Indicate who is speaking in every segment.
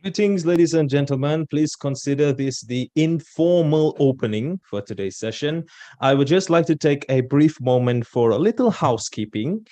Speaker 1: Greetings, ladies and gentlemen. Please consider this the informal opening for today's session. I would just like to take a brief moment for a little housekeeping.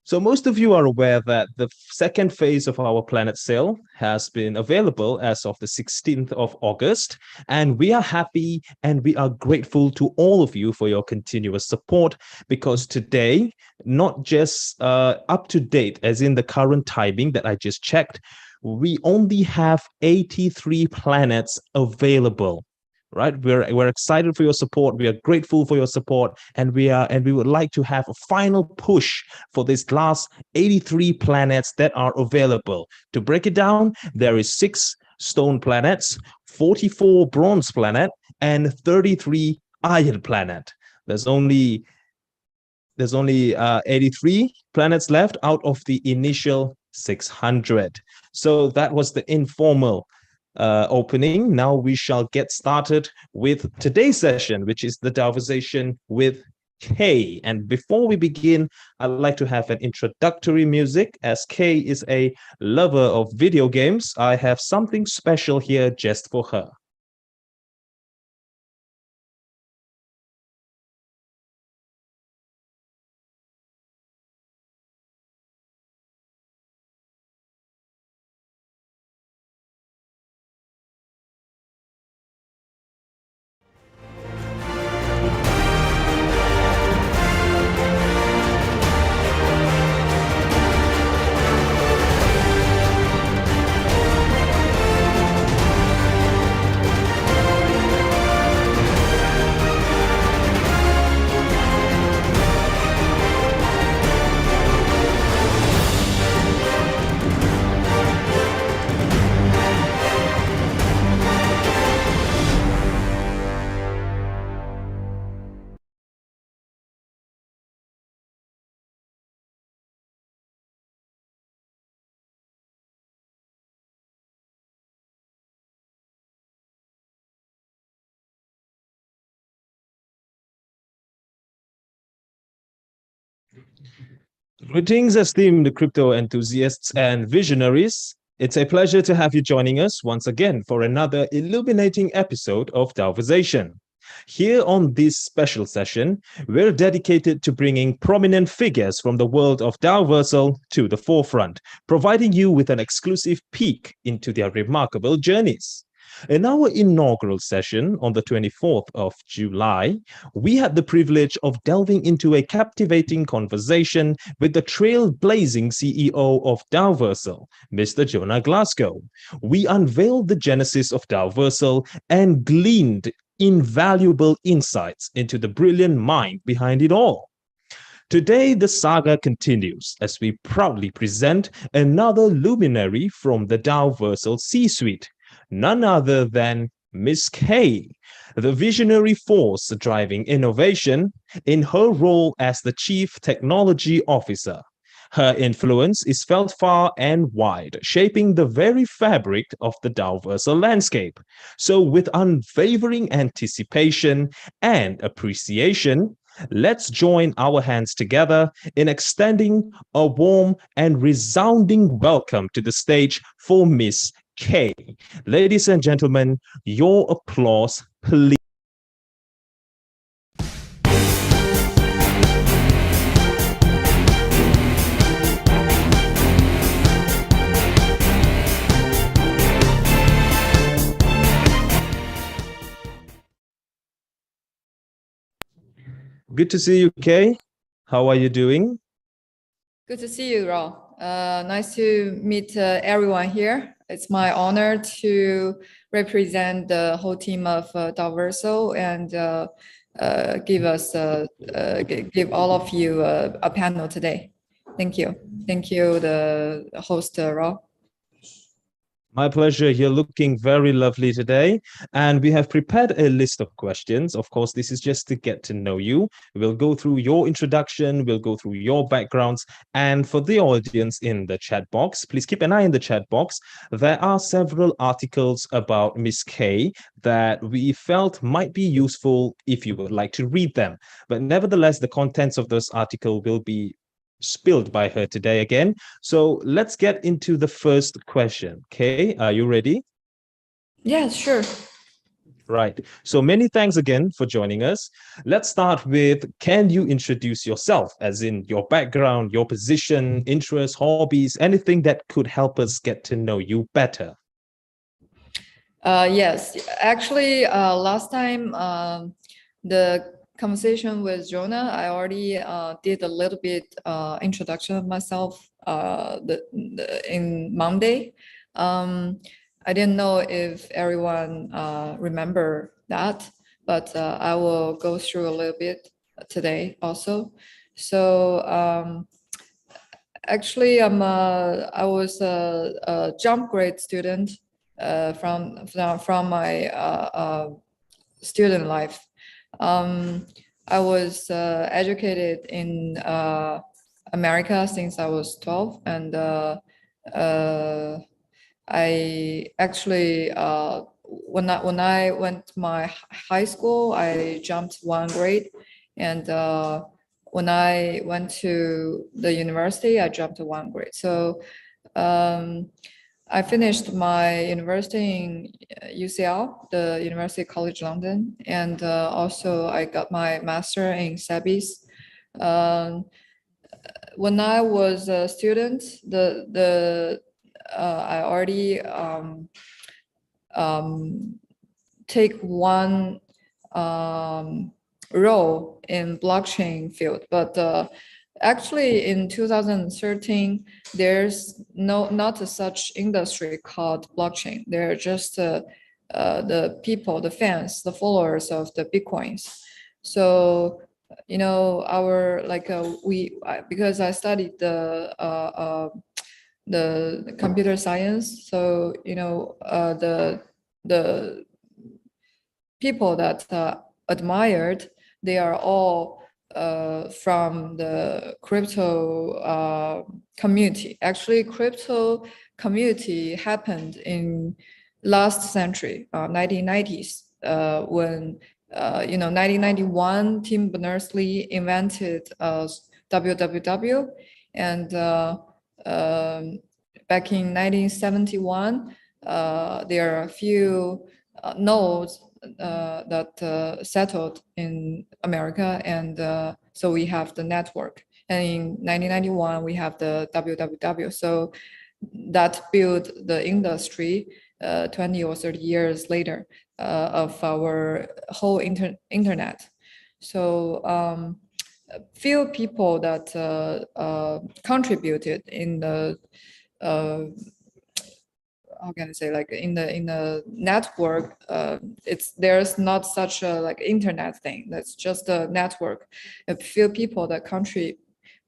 Speaker 1: So most of you are aware that the second phase of our planet sale has been available as of the 16th of August, and we are happy and we are grateful to all of you for your continuous support because today, not just up to date, as in the current timing that I just checked, we only have 83 planets available. Right, we're excited for your support. We are grateful for your support, and we would like to have a final push for these last 83 planets that are available. To break it down, there is 6 stone planets, 44 bronze planet, and 33 iron planet. There's only 83 planets left out of the initial 600. So that was the informal opening. Now we shall get started with today's session, which is the Daoversation with Kay. And before we begin, I'd like to have an introductory music. As Kay is a lover of video games, I have something special here just for her. Greetings, esteemed crypto enthusiasts and visionaries. It's a pleasure to have you joining us once again for another illuminating episode of Daoversation. Here on this special session, we're dedicated to bringing prominent figures from the world of Daoversal to the forefront, providing you with an exclusive peek into their remarkable journeys. In our inaugural session on the 24th of July, we had the privilege of delving into a captivating conversation with the trailblazing CEO of Daoversal, Mr. Jonah Glasgow. We unveiled the genesis of Daoversal and gleaned invaluable insights into the brilliant mind behind it all. Today, the saga continues as we proudly present another luminary from the Daoversal C-suite, none other than Miss Kay, the visionary force driving innovation in her role as the Chief Technology Officer. Her influence is felt far and wide, shaping the very fabric of the Daoversal landscape. So, with unwavering anticipation and appreciation, let's join our hands together in extending a warm and resounding welcome to the stage for Miss Kay. Ladies and gentlemen, your applause, please. Good to see you, Kay. How are you doing?
Speaker 2: Good to see you, Ro. Nice to meet everyone here. It's my honor to represent the whole team of Daoversal and give all of you a panel today. Thank you. Thank you, the host, Ro.
Speaker 1: My pleasure. You're looking very lovely today. And we have prepared a list of questions. Of course, this is just to get to know you. We'll go through your introduction, we'll go through your backgrounds. And for the audience in the chat box, please keep an eye in the chat box. There are several articles about Miss Kay that we felt might be useful if you would like to read them. But nevertheless, the contents of this article will be spilled by her today again. So let's get into the first question. Okay, are you ready?
Speaker 2: Yeah, sure.
Speaker 1: Right. So many thanks again for joining us. Let's start with, can you introduce yourself, as in your background, your position, interests, hobbies, anything that could help us get to know you better?
Speaker 2: Yes, actually, last time the conversation with Jonah, I already did a little bit introduction of myself in Monday. I didn't know if everyone remember that, but I will go through a little bit today also. So actually, I was a jump grade student from my student life. I was educated in America since I was 12, and I actually when I went to my high school, I jumped one grade, and when I went to the university, I jumped one grade. So um, I finished my university in UCL, the University College London, and also I got my master in SEBIS. Um, when I was a student, I already take one role in blockchain field, but actually in 2013 there's not a such industry called blockchain. They're just the people, the fans, the followers of the bitcoins. So our because I studied the computer science, so the people that admired, they are all from the crypto community. Actually, crypto community happened in last century, 1990s, when 1991, Tim Berners-Lee invented www, and back in 1971, there are a few nodes that settled in America, and so we have the network. And in 1991, we have the www. So that built the industry 20 or 30 years later of our whole internet. So few people that contributed in the how can I say, like in the network, there's not such a like internet thing. That's just a network. A few people that contributed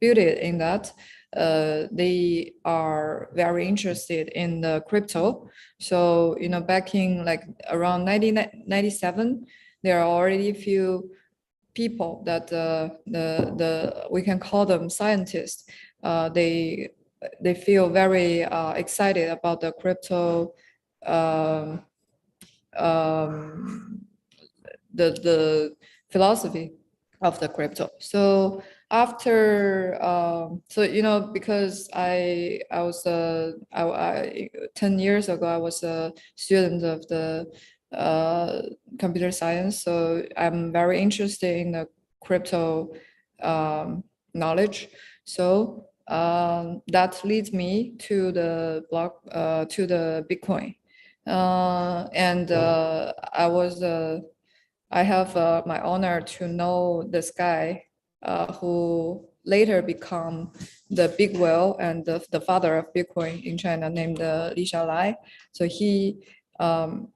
Speaker 2: in that, they are very interested in the crypto. So back in like around 1997, there are already few people that we can call them scientists. They feel very excited about the crypto, um, um, the philosophy of the crypto. So after, because I was 10 years ago, I was a student of the computer science. So I'm very interested in the crypto knowledge. So that leads me to the to the Bitcoin. And I have my honor to know this guy who later become the big whale and the father of Bitcoin in China, named Li Xiaolai. So he and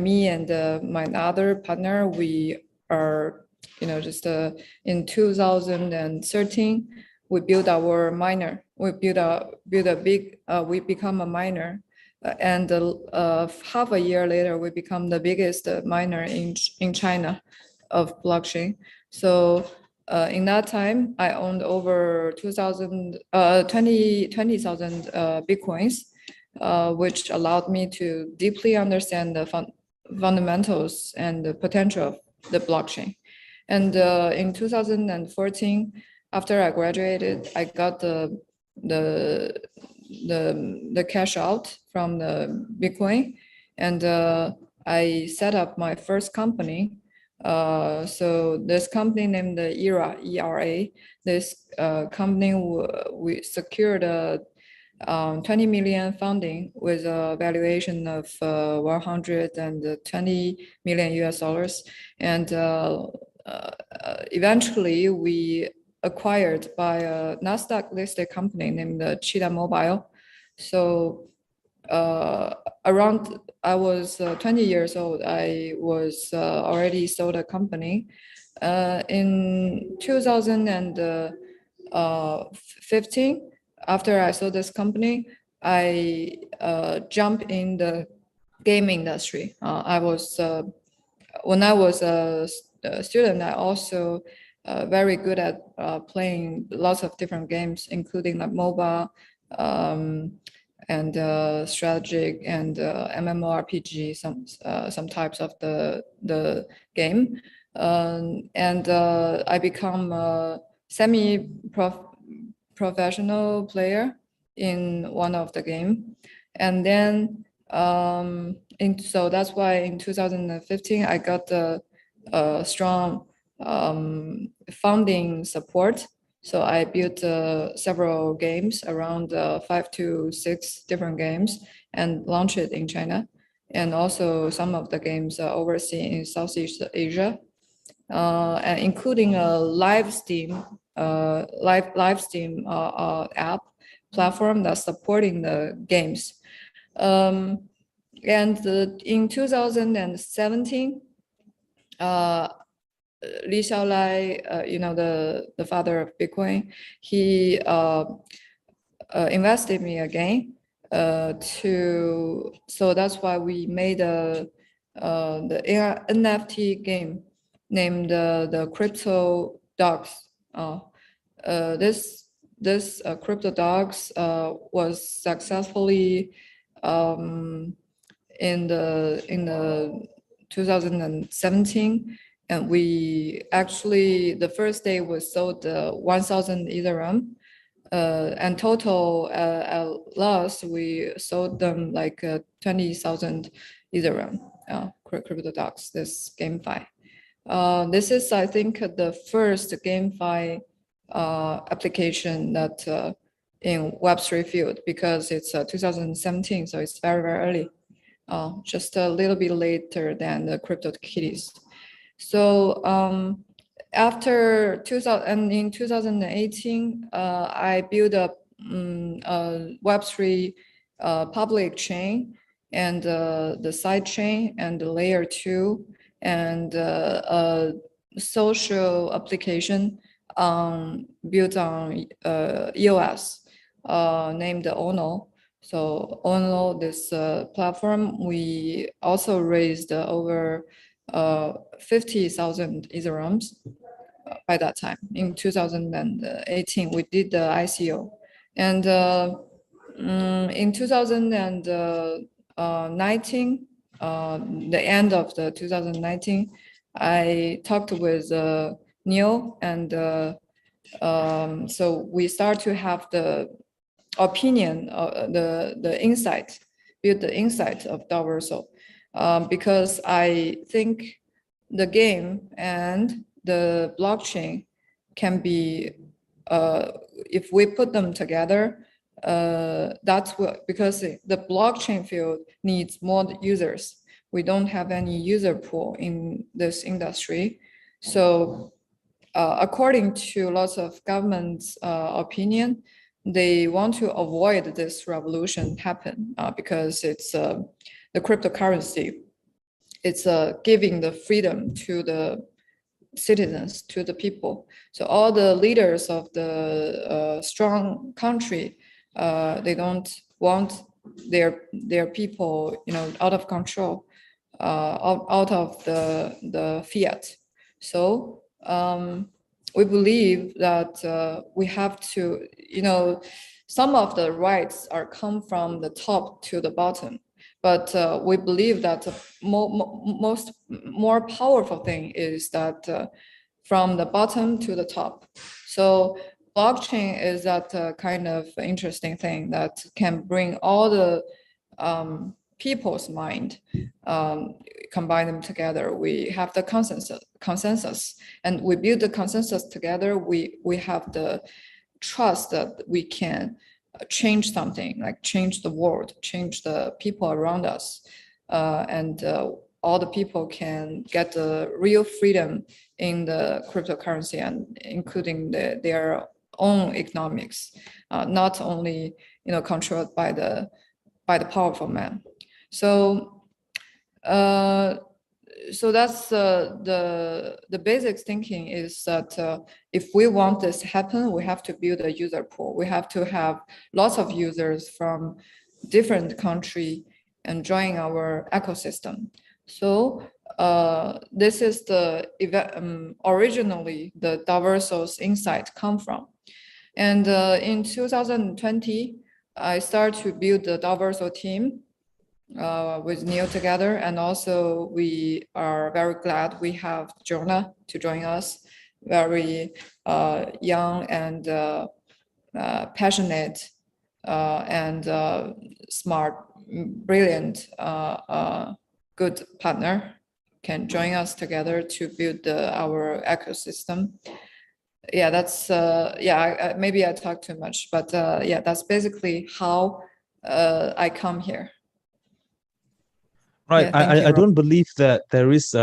Speaker 2: me and my other partner, we are, just in 2013, we built our miner. We build a big, we become a miner. And half a year later, we become the biggest miner in China of blockchain. So in that time, I owned over 20,000 Bitcoins, which allowed me to deeply understand the fundamentals and the potential of the blockchain. And in 2014, After I graduated, I got the cash out from the Bitcoin, and I set up my first company. So this company named the ERA. This company we secured a 20 million funding with a valuation of 120 million US dollars, and eventually we acquired by a Nasdaq listed company named Cheetah Mobile. So around I was 20 years old, I was already sold a company. In 2015, after I sold this company, I jumped in the game industry. I was when I was a student, I also very good at playing lots of different games, including like MOBA and strategic and MMORPG, some types of the game, and I become a semi-professional player in one of the game, and then so that's why in 2015 I got the strong funding support. So I built several games, around 5 to 6 different games, and launched it in China. And also some of the games are overseas in Southeast Asia, and including a live Steam app platform that's supporting the games. And in 2017, Li Xiaolai, the father of Bitcoin, he invested me again so that's why we made the NFT game named the Crypto Dogs. This Crypto Dogs was successfully in the 2017, and we actually the first day was sold 1,000 Ethereum, and total loss we sold them like 20,000 Ethereum. Crypto Dogs, this GameFi. This is, I think, the first GameFi application that in Web3 field, because it's 2017, so it's very, very early. Just a little bit later than the CryptoKitties. So after 2000, in 2018, I built a Web3 public chain, and the side chain, and the layer 2, and a social application built on EOS named Ono. So on this platform, we also raised over 50,000 Ethereums by that time. In 2018, we did the ICO. And in 2019, the end of the 2019, I talked with Neil, and so we start to have the opinion, the insight, build the insight of Daoversal, because I think the game and the blockchain can be, if we put them together, that's what, because the blockchain field needs more users. We don't have any user pool in this industry. So according to lots of governments' opinion, they want to avoid this revolution happen because it's the cryptocurrency. It's giving the freedom to the citizens, to the people. So all the leaders of the strong country, they don't want their people, out of control, out of the fiat. So we believe that we have to, some of the rights are come from the top to the bottom, but we believe that the more powerful thing is that from the bottom to the top. So blockchain is that kind of interesting thing that can bring all the people's mind, combine them together. We have the consensus, and we build the consensus together. We have the trust that we can change something, like change the world, change the people around us, and all the people can get the real freedom in the cryptocurrency, and including their own economics, not only controlled by the powerful man. So so that's the basic thinking is that if we want this to happen, we have to build a user pool. We have to have lots of users from different country and join our ecosystem. So this is the originally the Daoversal's insight come from. And in 2020, I started to build the Daoversal team with Neil together. And also we are very glad we have Jonah to join us, very young and passionate and smart, brilliant, good partner can join us together to build our ecosystem. Yeah, that's maybe I talk too much, but yeah, that's basically how I come here.
Speaker 1: Right.
Speaker 2: Yeah, thank you,
Speaker 1: I
Speaker 2: Rob.
Speaker 1: don't believe that there is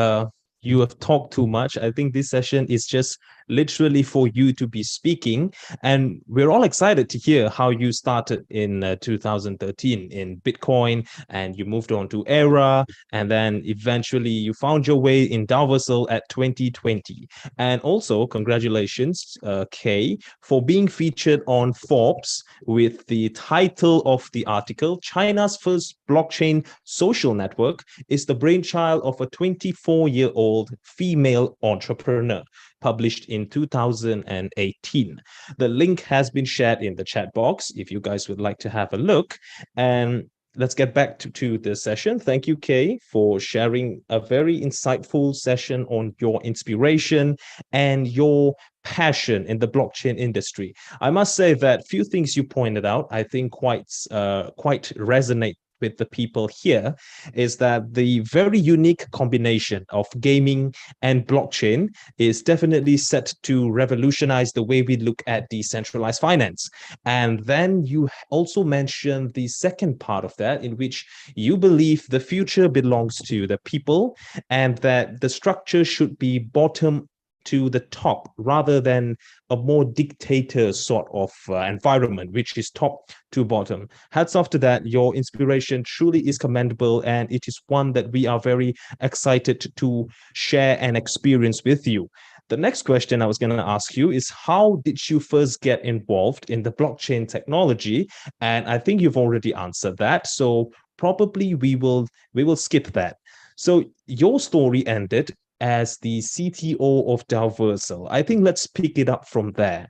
Speaker 1: you have talked too much. I think this session is just literally for you to be speaking. And we're all excited to hear how you started in 2013 in Bitcoin, and you moved on to Era, and then eventually you found your way in Daoversal at 2020. And also, congratulations, Kay, for being featured on Forbes with the title of the article, China's first blockchain social network is the brainchild of a 24-year-old female entrepreneur, published in 2018. The link has been shared in the chat box if you guys would like to have a look. And let's get back to the session. Thank you, Kay, for sharing a very insightful session on your inspiration and your passion in the blockchain industry. I must say that few things you pointed out, I think quite resonate with the people here, is that the very unique combination of gaming and blockchain is definitely set to revolutionize the way we look at decentralized finance. And then you also mentioned the second part of that, in which you believe the future belongs to the people and that the structure should be bottom to the top rather than a more dictator sort of environment, which is top to bottom. Hats off to that. Your inspiration truly is commendable, and it is one that we are very excited to share and experience with you. The next question I was going to ask you is, how did you first get involved in the blockchain technology? And I think you've already answered that, so probably we will skip that. So your story ended as the CTO of Daoversal. I think let's pick it up from there.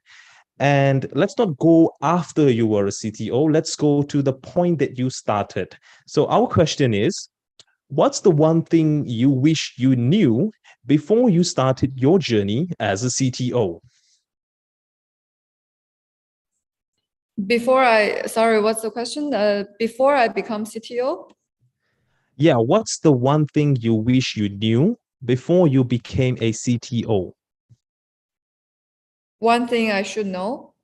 Speaker 1: And let's not go after you were a CTO. Let's go to the point that you started. So our question is, what's the one thing you wish you knew before you started your journey as a CTO?
Speaker 2: Sorry, what's the question? Before I become CTO?
Speaker 1: Yeah, what's the one thing you wish you knew before you became a CTO?
Speaker 2: One thing I should know?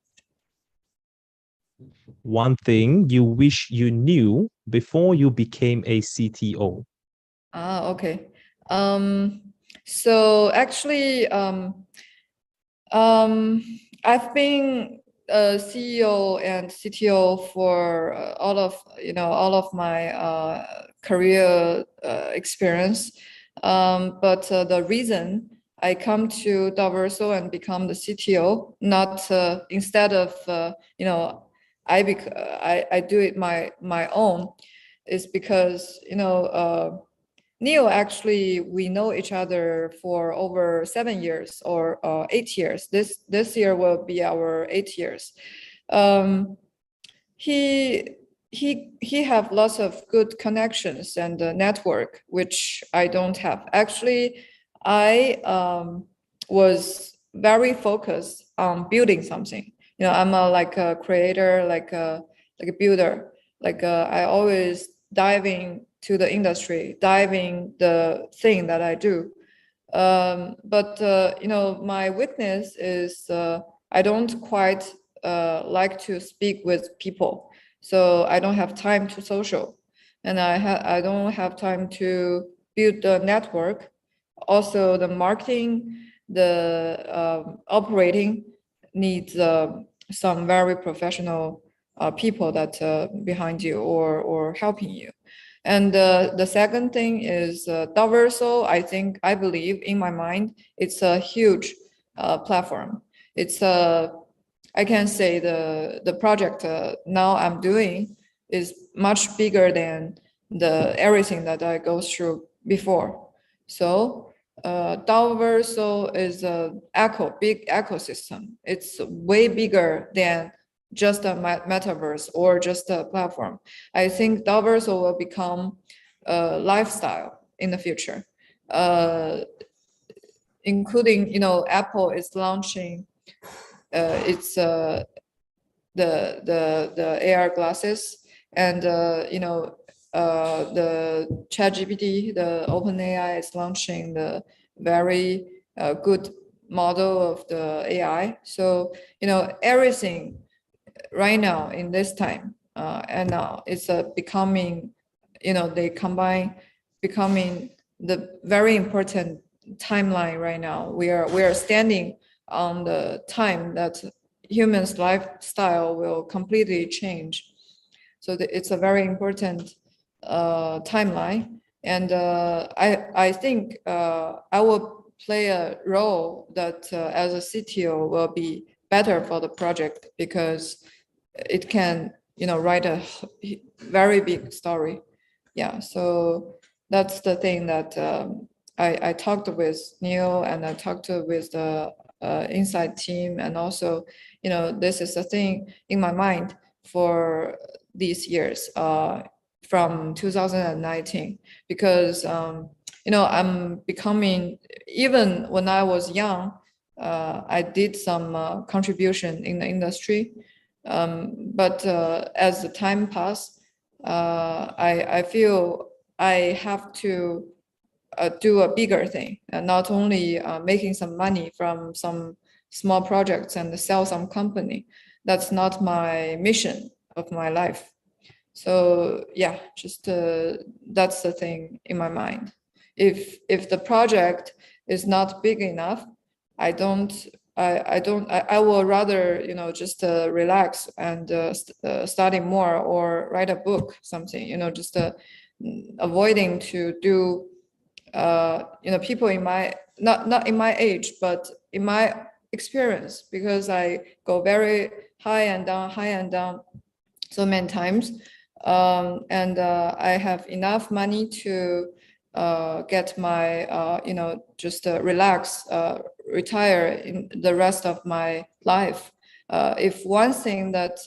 Speaker 1: One thing you wish you knew before you became a CTO.
Speaker 2: Okay. So actually, I've been a CEO and CTO for all of my career experience. But the reason I come to Daoversal and become the CTO, not instead of I do it my own, is because Neil, actually, we know each other for over 7 years or 8 years. This year will be our 8 years. He have lots of good connections and network, which I don't have. Actually, I was very focused on building something. I'm like a creator, like a builder. I always diving to the industry, diving the thing that I do. But my weakness is I don't quite like to speak with people, so I don't have time to social, and I don't have time to build the network. Also, the marketing, the operating needs some very professional people that behind you or helping you. And the second thing is Daoversal. I believe in my mind, it's a huge platform. It's I can say the project now I'm doing is much bigger than the everything that I go through before. So Daoversal is a big ecosystem. It's way bigger than just a metaverse or just a platform. I think Daoversal will become a lifestyle in the future, including Apple is launching its the AR glasses, and the ChatGPT, the OpenAI is launching the very good model of the AI. So everything right now in this time and now it's becoming they combine becoming the very important timeline right now. We are standing on the time that humans lifestyle will completely change. So it's a very important timeline, and I think I will play a role that as a CTO will be better for the project, because it can write a very big story. Yeah, so that's the thing that I talked with Neil, and I talked with the inside team, and also this is the thing in my mind for these years from 2019, because I'm becoming, even when I was young, I did some contribution in the industry, but as the time passed, I feel I have to do a bigger thing, and not only making some money from some small projects and sell some company. That's not my mission of my life. So yeah, just that's the thing in my mind. If the project is not big enough, I don't I will rather just relax and study more or write a book, something, just avoiding to do people in my not in my age, but in my experience, because I go very high and down so many times, and I have enough money to get my just relax, retire in the rest of my life. If one thing that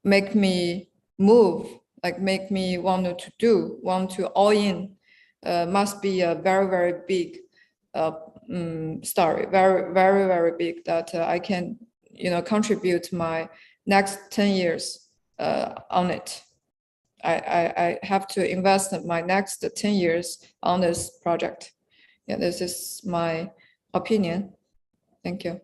Speaker 2: make me move, like make me want to all in, must be a very, very big story, very, very, very big, that I can contribute my next 10 years on it. I have to invest my next 10 years on this project. Yeah, this is my opinion. Thank you.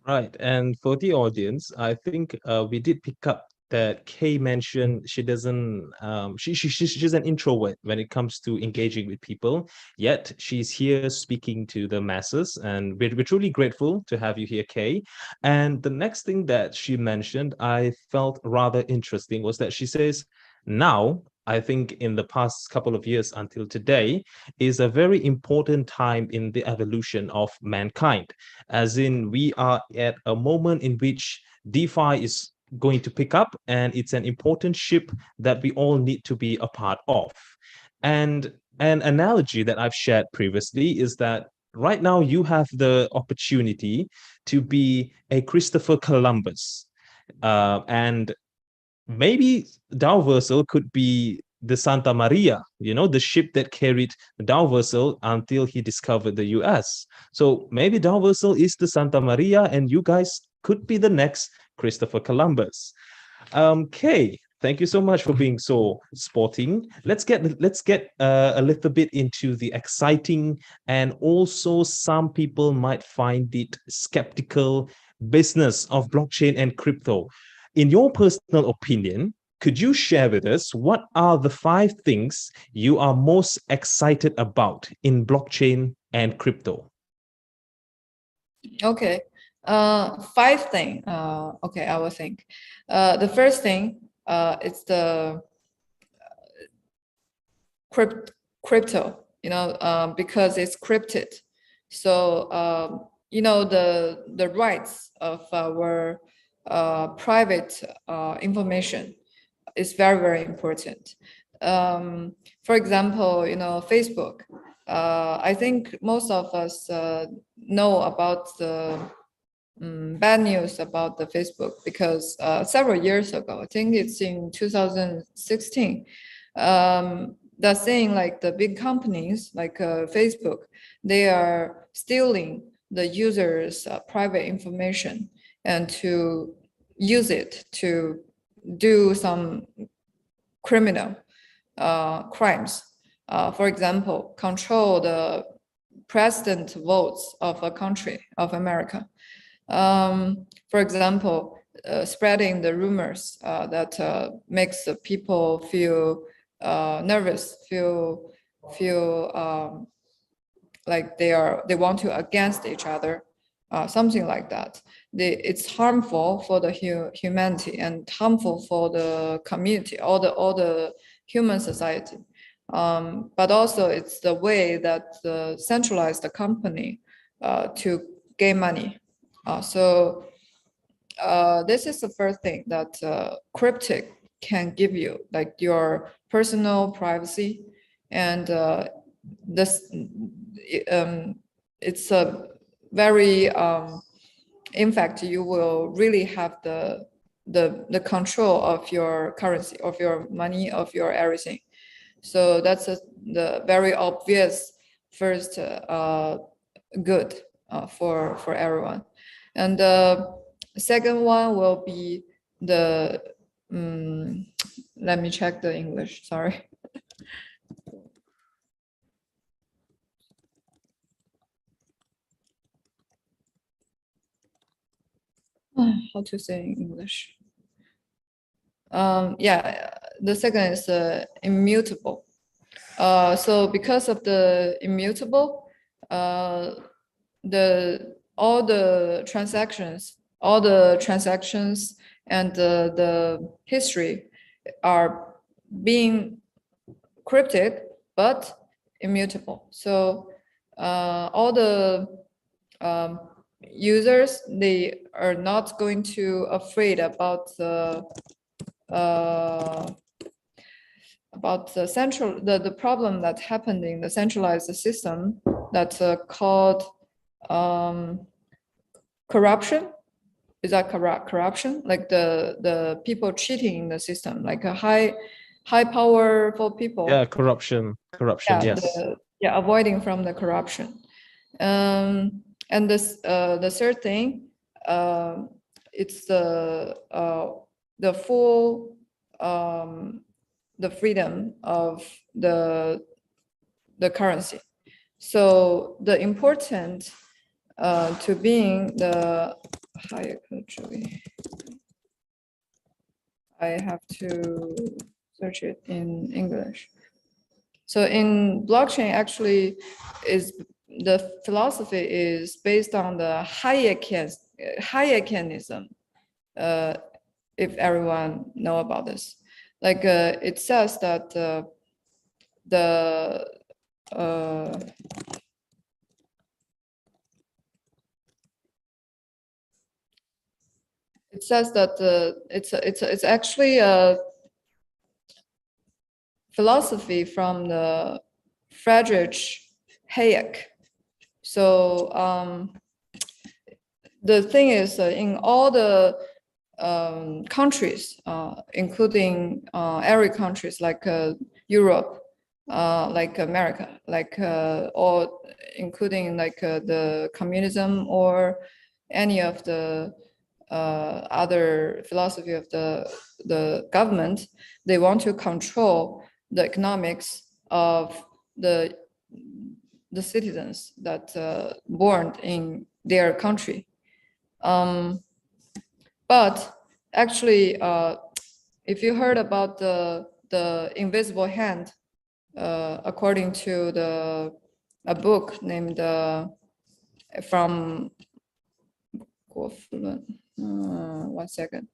Speaker 1: Right. And for the audience, I think we did pick up that Kay mentioned she doesn't she's an introvert when it comes to engaging with people, yet she's here speaking to the masses, and we're truly grateful to have you here, Kay. And the next thing that she mentioned I felt rather interesting was that she says now, I think in the past couple of years until today, is a very important time in the evolution of mankind, as in we are at a moment in which DeFi is going to pick up, and it's an important ship that we all need to be a part of. And an analogy that I've shared previously is that right now you have the opportunity to be a Christopher Columbus, and maybe Daoversal could be the Santa Maria, the ship that carried Daoversal until he discovered the US. So maybe Daoversal is the Santa Maria, and you guys could be the next Christopher Columbus. Okay, thank you so much for being so sporting. Let's get a little bit into the exciting, and also some people might find it skeptical, business of blockchain and crypto. In your personal opinion, could you share with us what are the 5 things you are most excited about in blockchain and crypto?
Speaker 2: Okay. 5 things. Okay, I will think. The first thing is the crypto, because it's crypted. So, the rights of our private information is very, very important. For example, Facebook. I think most of us know about the bad news about the Facebook because several years ago, I think it's in 2016, they're saying like the big companies like Facebook, they are stealing the users' private information and to use it to do some criminal crimes. For example, control the president votes of a country of America. For example, spreading the rumors that makes the people feel nervous, feel like they want to against each other, something like that. It's harmful for the humanity and harmful for the community, all the human society. But also it's the way that the centralized company to gain money. So this is the first thing that cryptic can give you, like your personal privacy, and this it's a very in fact you will really have the control of your currency, of your money, of your everything. So that's the very obvious first good for everyone. And the second one will be the let me check the English, sorry. How to say in English? Yeah, the second is immutable. So because of the immutable, all the transactions and the history are being cryptic but immutable. So all the users, they are not going to afraid about the problem that happened in the centralized system that's called corruption. Is that corruption? Like the people cheating in the system, like a high powerful people.
Speaker 1: Yeah, corruption,
Speaker 2: Yeah,
Speaker 1: yes.
Speaker 2: Avoiding from the corruption. And this the third thing, it's the full the freedom of the currency. So the important to being the higher country, I have to search it in English. So in blockchain, actually, is the philosophy is based on the Hayekianism. If everyone know about this, like it says that it says that it's actually a philosophy from the Friedrich Hayek. So the thing is, in all the countries, including Arab countries like Europe, like America, like or including like the communism or any of the other philosophy of the government. They want to control the economics of the citizens that born in their country. But actually, if you heard about the invisible hand, according to a book named from 1 second.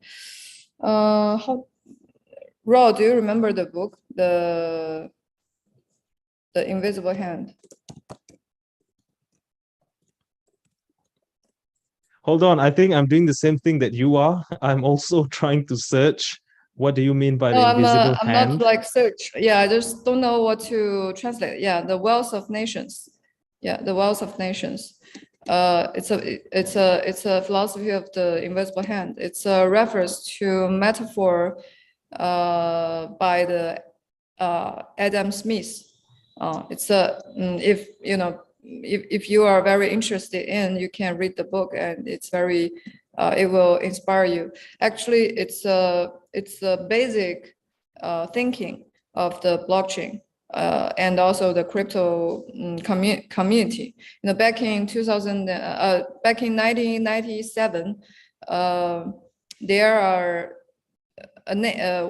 Speaker 2: How, Ro, do you remember the book, the invisible hand?
Speaker 1: Hold on, I think I'm doing the same thing that you are. I'm also trying to search. What do you mean by the invisible
Speaker 2: I'm
Speaker 1: hand?
Speaker 2: not like search. Yeah, I just don't know what to translate. Yeah, the wealth of nations. Yeah, the wealth of nations. It's a philosophy of the invisible hand. It's a reference to metaphor by the Adam Smith. It's a if you know if you are very interested in, you can read the book, and it's very it will inspire you. Actually, it's a basic thinking of the blockchain and also the crypto community. You know, back in 1997, there are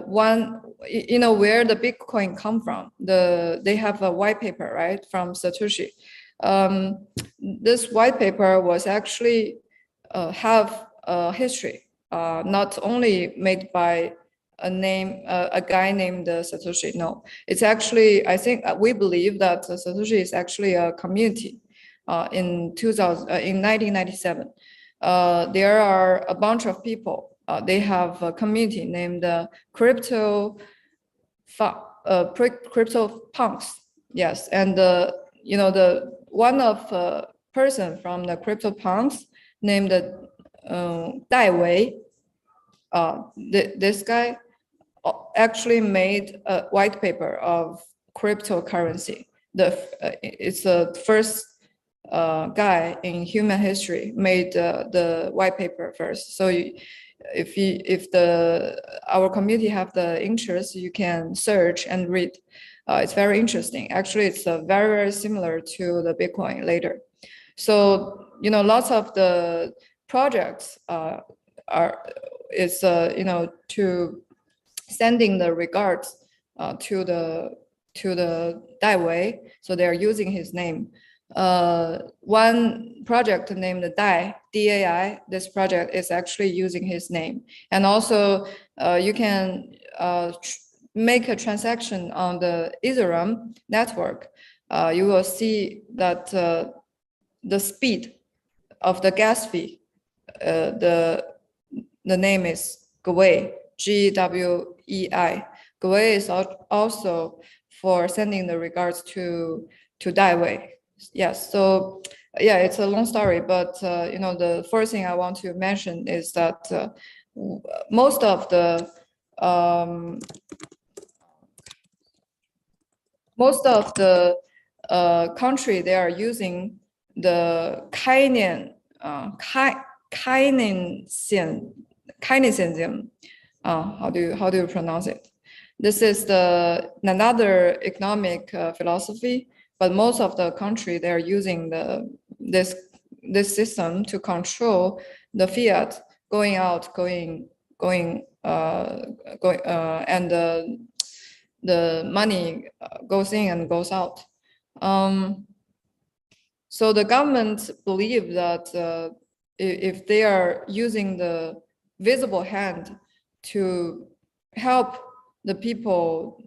Speaker 2: one, you know, where the Bitcoin come from. They have a white paper, right, from Satoshi. This white paper was actually have a history, not only made by a guy named Satoshi. No, it's actually, I think we believe that Satoshi is actually a community. In 1997, there are a bunch of people. They have a community named crypto punks. Yes, and you know, the one of person from the crypto punks named Dai. This guy actually made a white paper of cryptocurrency. It's the first guy in human history made the white paper first. So if our community have the interest, you can search and read. It's very interesting. Actually, it's very, very similar to the Bitcoin later. So, you know, lots of the projects you know, to sending the regards to the Dai Wei. So they're using his name. One project named DAI, this project is actually using his name. And also you can make a transaction on the Ethereum network. You will see that the speed of the gas fee, the name is Gwei, GWEI. Gwei is also for sending the regards to Dai Wei. Yes, so yeah, it's a long story, but you know, the first thing I want to mention is that most of the country, they are using the Keynesianism. How do you pronounce it? This is another economic philosophy, but most of the country, they're using this system to control the fiat going out, and the money goes in and goes out. So the government believe that if they are using the visible hand to help the people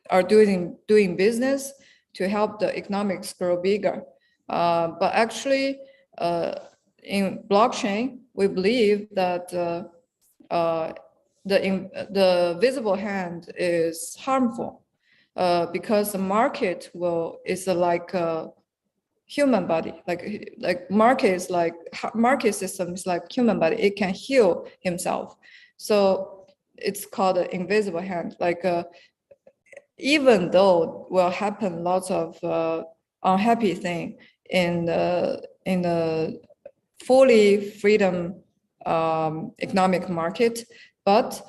Speaker 2: are doing business, to help the economics grow bigger. But actually, in blockchain, we believe that the visible hand is harmful because the market is like human body, like market system is like human body. It can heal himself. So it's called an invisible hand. Like even though will happen lots of unhappy thing in the fully freedom economic market, but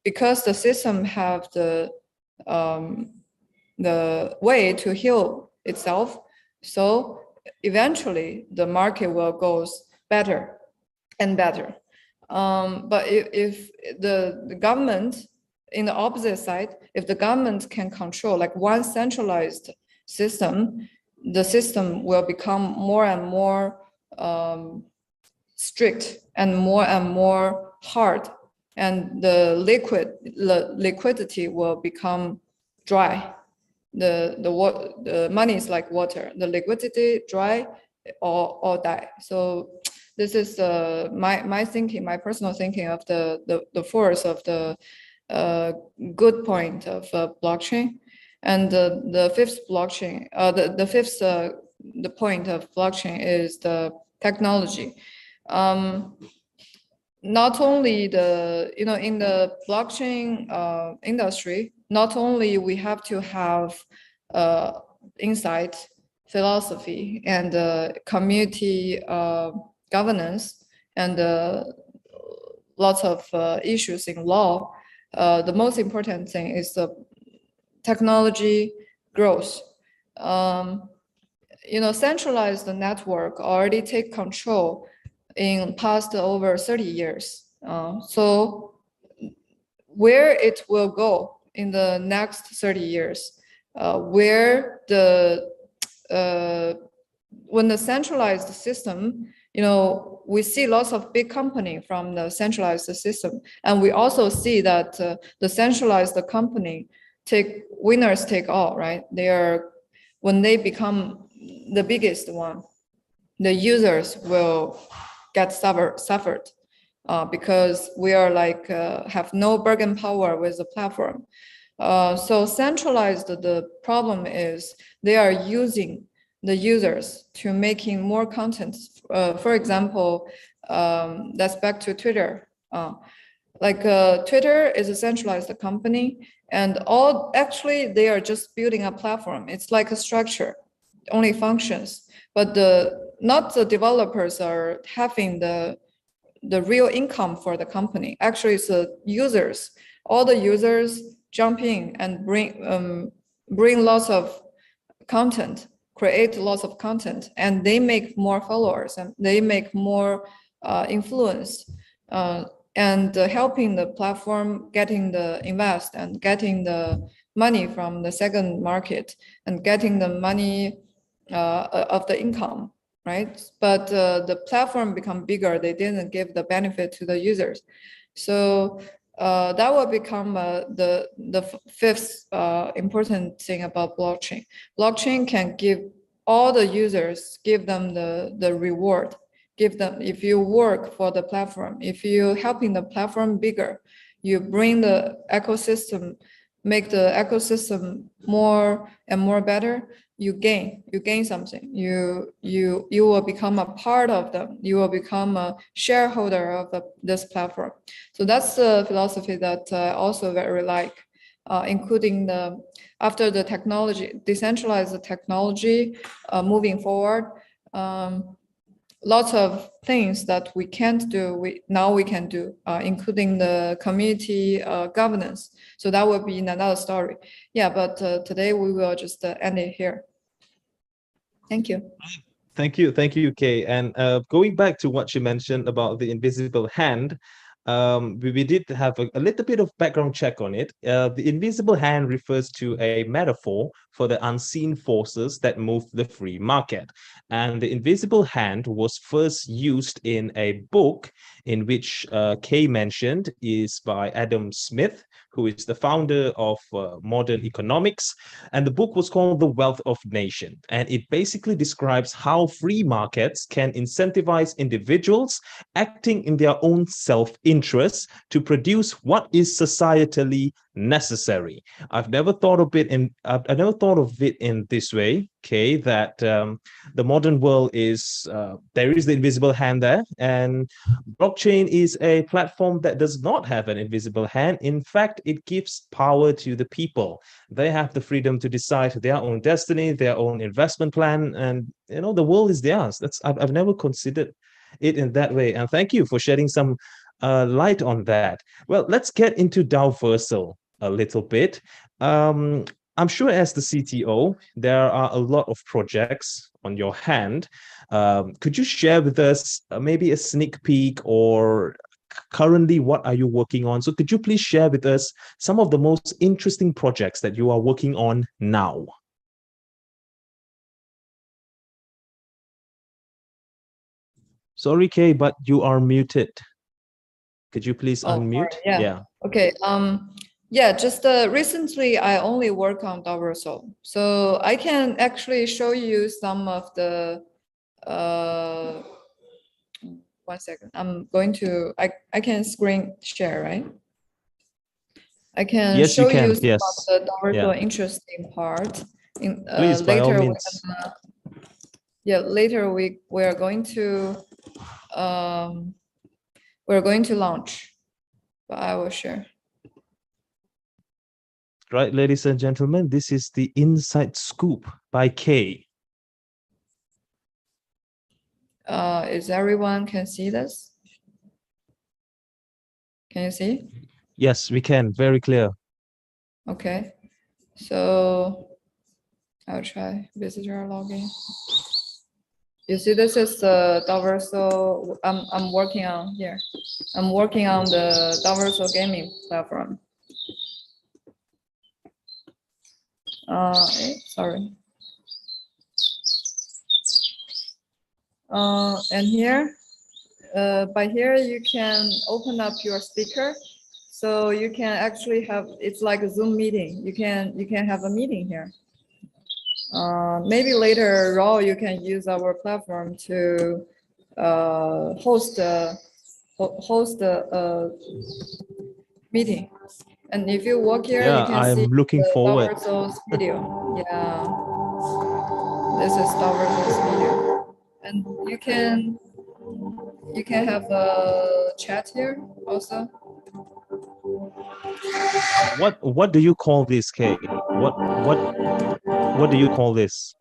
Speaker 2: because the system have the way to heal itself, so eventually the market will goes better and better. But if the government, in the opposite side, if the government can control like one centralized system, the system will become more and more strict and more hard, and the liquidity will become dry. The money is like water. The liquidity dry or die. So this is my thinking, my personal thinking of the force of the good point of blockchain. And the fifth blockchain, the fifth the point of blockchain is the technology. Not only in the blockchain industry, not only we have to have insight, philosophy, and community governance, and lots of issues in law. The most important thing is the technology growth. Centralized network already take control in past over 30 years. So where it will go in the next 30 years, where when the centralized system, we see lots of big company from the centralized system, and we also see that the centralized company winners take all, right? When they become the biggest one, the users will get suffered because we are like have no bargain power with the platform. So centralized, the problem is they are using the users to making more content. For example, that's back to Twitter. Twitter is a centralized company, and actually they are just building a platform. It's like a structure, only functions, but not the developers are having the real income for the company. Actually, it's the users. All the users jump in and bring lots of content, create lots of content, and they make more followers and they make more influence, and helping the platform getting the invest and getting the money from the second market and getting the money of the income, right? But the platform become bigger. They didn't give the benefit to the users. So that will become the fifth important thing about blockchain. Blockchain can give all the users, give them the reward, give them, if you work for the platform, if you helping the platform bigger, you bring the ecosystem, make the ecosystem more and more better, you gain something. You will become a part of them. You will become a shareholder of this platform. So that's the philosophy that I also very like, including after the technology, decentralized technology, moving forward. Lots of things that we can't do, now we can do, including the community governance. So that will be another story. Yeah, but today we will just end it here. Thank you.
Speaker 1: Thank you, Kay. And going back to what you mentioned about the invisible hand, we did have a little bit of background check on it. The invisible hand refers to a metaphor for the unseen forces that move the free market. And the invisible hand was first used in a book in which Kay mentioned is by Adam Smith, who is the founder of modern economics. And the book was called The Wealth of Nation. And it basically describes how free markets can incentivize individuals acting in their own self-interest to produce what is societally necessary. I've never thought of it in this way, okay, that the modern world is there is the invisible hand there, and blockchain is a platform that does not have an invisible hand. In fact, it gives power to the people. They have the freedom to decide their own destiny, their own investment plan, and the world is theirs. I've never considered it in that way. And thank you for shedding some light on that. Well, let's get into Daoversal a little bit. I'm sure as the CTO, there are a lot of projects on your hand. Could you share with us maybe a sneak peek, or currently what are you working on? So could you please share with us some of the most interesting projects that you are working on now? Sorry, Kay, but you are muted. Could you please unmute?
Speaker 2: Sorry. Yeah. Okay. Yeah, just recently I only work on Daoversal. So I can actually show you some of the 1 second. I can screen share, right? I can
Speaker 1: Yes, you
Speaker 2: show
Speaker 1: can.
Speaker 2: you some
Speaker 1: Yes.
Speaker 2: of the Daoversal interesting part.
Speaker 1: Please, by all means.
Speaker 2: Later we are going to launch, but I will share.
Speaker 1: Right, ladies and gentlemen, this is the Inside Scoop by Kay.
Speaker 2: Is everyone can see this? Can you see?
Speaker 1: Yes, we can. Very clear.
Speaker 2: Okay. So I'll try visitor login. You see, this is the Daoversal I'm working on here. I'm working on the Daoversal gaming platform. Sorry. And here, by here you can open up your speaker, so you can actually have, it's like a Zoom meeting. You can have a meeting here. Maybe later, Raw, you can use our platform to host a meeting. And if you walk here, you can see
Speaker 1: looking forward.
Speaker 2: Daoversal's video. Yeah, this is Daoversal's video, and you can have a chat here also.
Speaker 1: What do you call this, Kay? What do you call this?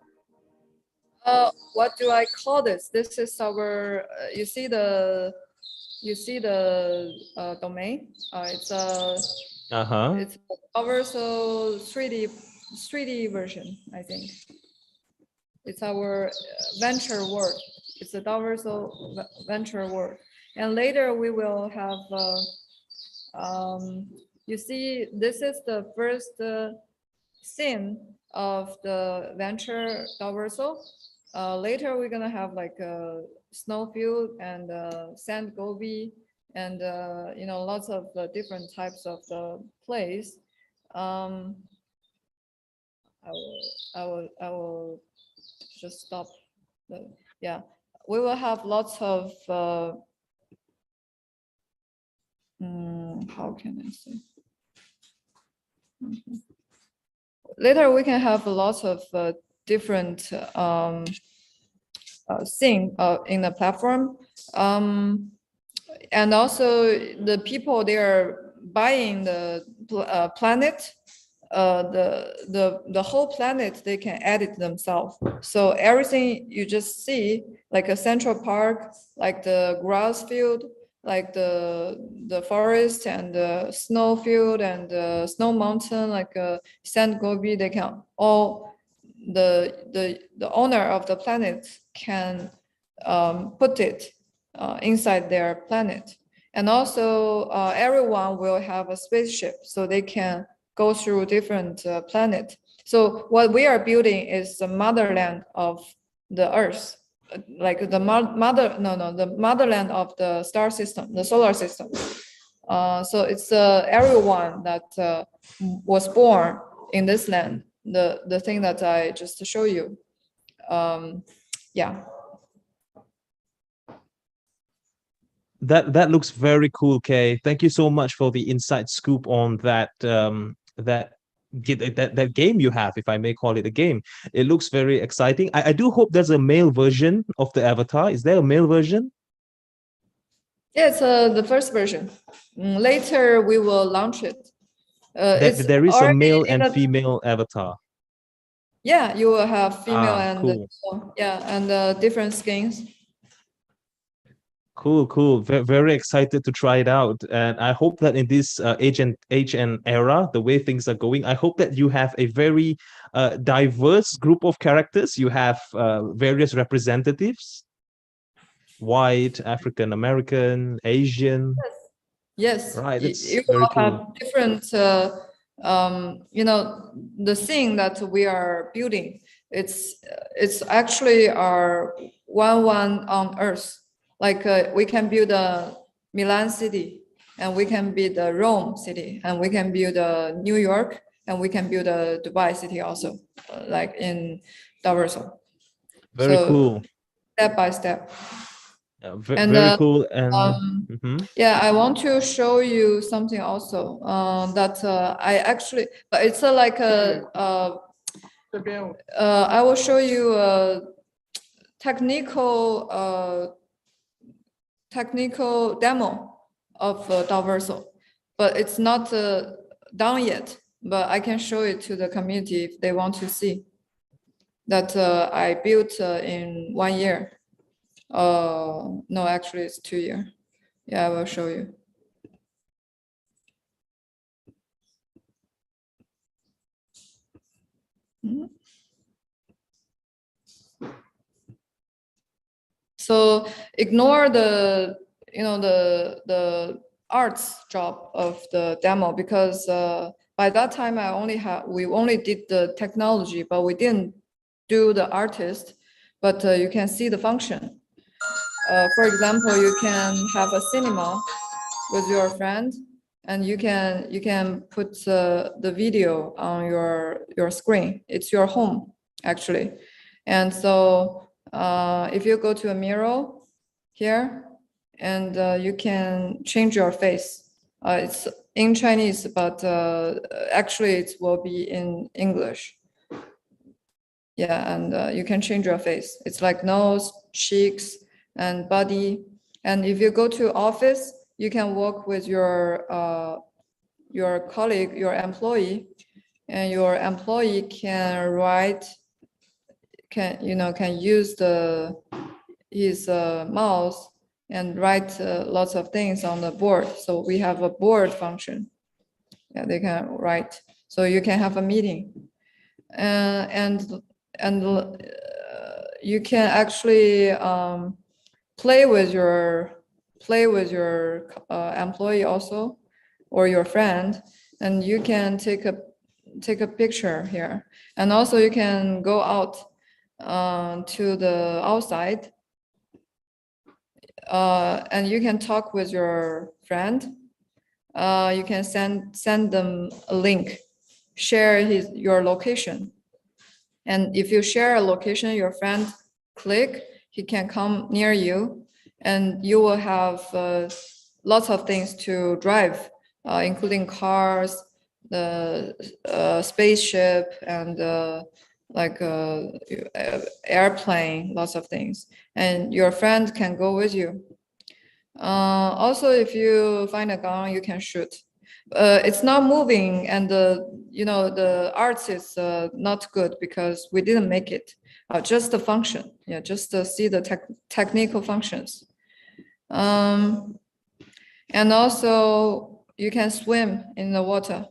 Speaker 2: What do I call this? This is our. You see the domain. It's a. It's Daoversal 3D version. I think it's our venture world. It's a Daoversal venture world, and later we will have. You see, this is the first scene of the venture Daoversal. Later, we're gonna have like a snowfield and sand gobi, and lots of different types of the place. I will just stop. Yeah, we will have lots of. How can I say? Later, we can have lots of different thing in the platform, and also the people, they are buying the planet, the whole planet, they can edit themselves. So everything you just see, like a Central Park, like the grass field, like the forest and the snow field and the snow mountain, like a sand gobi, they can all, the owner of the planet can put it inside their planet. And also everyone will have a spaceship, so they can go through different planets. So what we are building is the motherland of the Earth, like the motherland of the star system, the solar system. So it's everyone that was born in this land. The thing that I just show you. Yeah.
Speaker 1: That looks very cool, Kay. Thank you so much for the inside scoop on that that game you have, if I may call it a game. It looks very exciting. I do hope there's a male version of the avatar. Is there a male version?
Speaker 2: Yeah, it's the first version. Later we will launch it. It's
Speaker 1: There is a
Speaker 2: already
Speaker 1: male
Speaker 2: in
Speaker 1: and
Speaker 2: the,
Speaker 1: female avatar.
Speaker 2: yeah, you will have female
Speaker 1: Ah,
Speaker 2: and
Speaker 1: cool.
Speaker 2: yeah, and different skins.
Speaker 1: Cool. Very excited to try it out. And I hope that in this age and era, the way things are going, I hope that you have a very diverse group of characters. You have various representatives, white, African American, Asian.
Speaker 2: Yes,
Speaker 1: Right, that's
Speaker 2: you
Speaker 1: very
Speaker 2: will
Speaker 1: cool.
Speaker 2: have different, you know, the thing that we are building. It's actually our one on Earth. Like we can build a Milan city, and we can build a Rome city, and we can build a New York, and we can build a Dubai city also, like in Daoversal.
Speaker 1: Very
Speaker 2: So
Speaker 1: cool.
Speaker 2: step by step. And
Speaker 1: Very cool. And mhm.
Speaker 2: yeah, I want to show you something also that I actually, but it's like a, I will show you a technical demo of Daoversal, but it's not done yet. But I can show it to the community if they want to see that I built in 1 year. No, actually it's 2 years. Yeah, I will show you. So ignore the the arts job of the demo because by that time we only did the technology, but we didn't do the artist. But you can see the function. For example, you can have a cinema with your friend, and you can put the video on your screen. It's your home actually, and so if you go to a mirror here, and you can change your face. It's in Chinese, but actually it will be in English. Yeah, and you can change your face. It's like nose, cheeks, and body. And if you go to office, you can work with your colleague, your employee, and your employee can write, can use his mouse and write lots of things on the board. So we have a board function. Yeah, they can write. So you can have a meeting, and you can actually play with your employee also, or your friend, and you can take a picture here, and also you can go out to the outside, and you can talk with your friend. You can send them a link, share your location, and if you share a location, your friend click, he can come near you, and you will have lots of things to drive, including cars, the spaceship, and like airplane, lots of things, and your friend can go with you. Also, if you find a gun, you can shoot. It's not moving, and the arts is not good because we didn't make it. Just the function, yeah, just to see the technical functions. And also, you can swim in the water.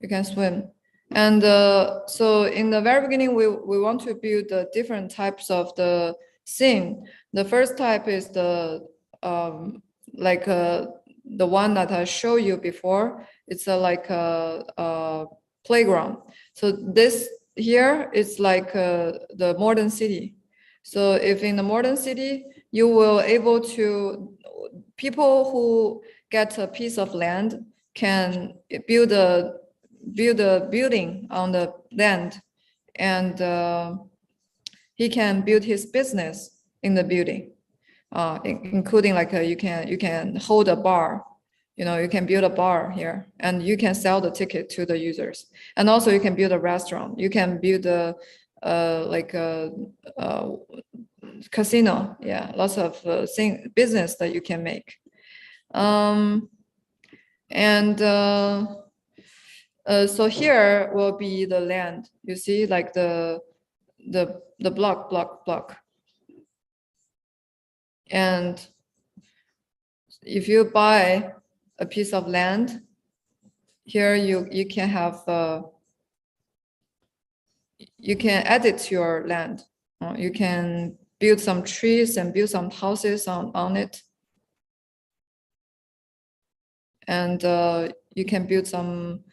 Speaker 2: You can swim. And so in the very beginning, we want to build the different types of the scene. The first type is the the one that I showed you before. It's like a playground. So this here is like the modern city. So if in the modern city, you will able to, people who get a piece of land, can build a building on the land, and he can build his business in the building, including like you can hold a bar. You can build a bar here, and you can sell the ticket to the users. And also you can build a restaurant. You can build a casino. Yeah, lots of business that you can make. So here will be the land. You see, like the block. And if you buy a piece of land, here you can have you can edit your land. You can build some trees and build some houses on it. And you can build some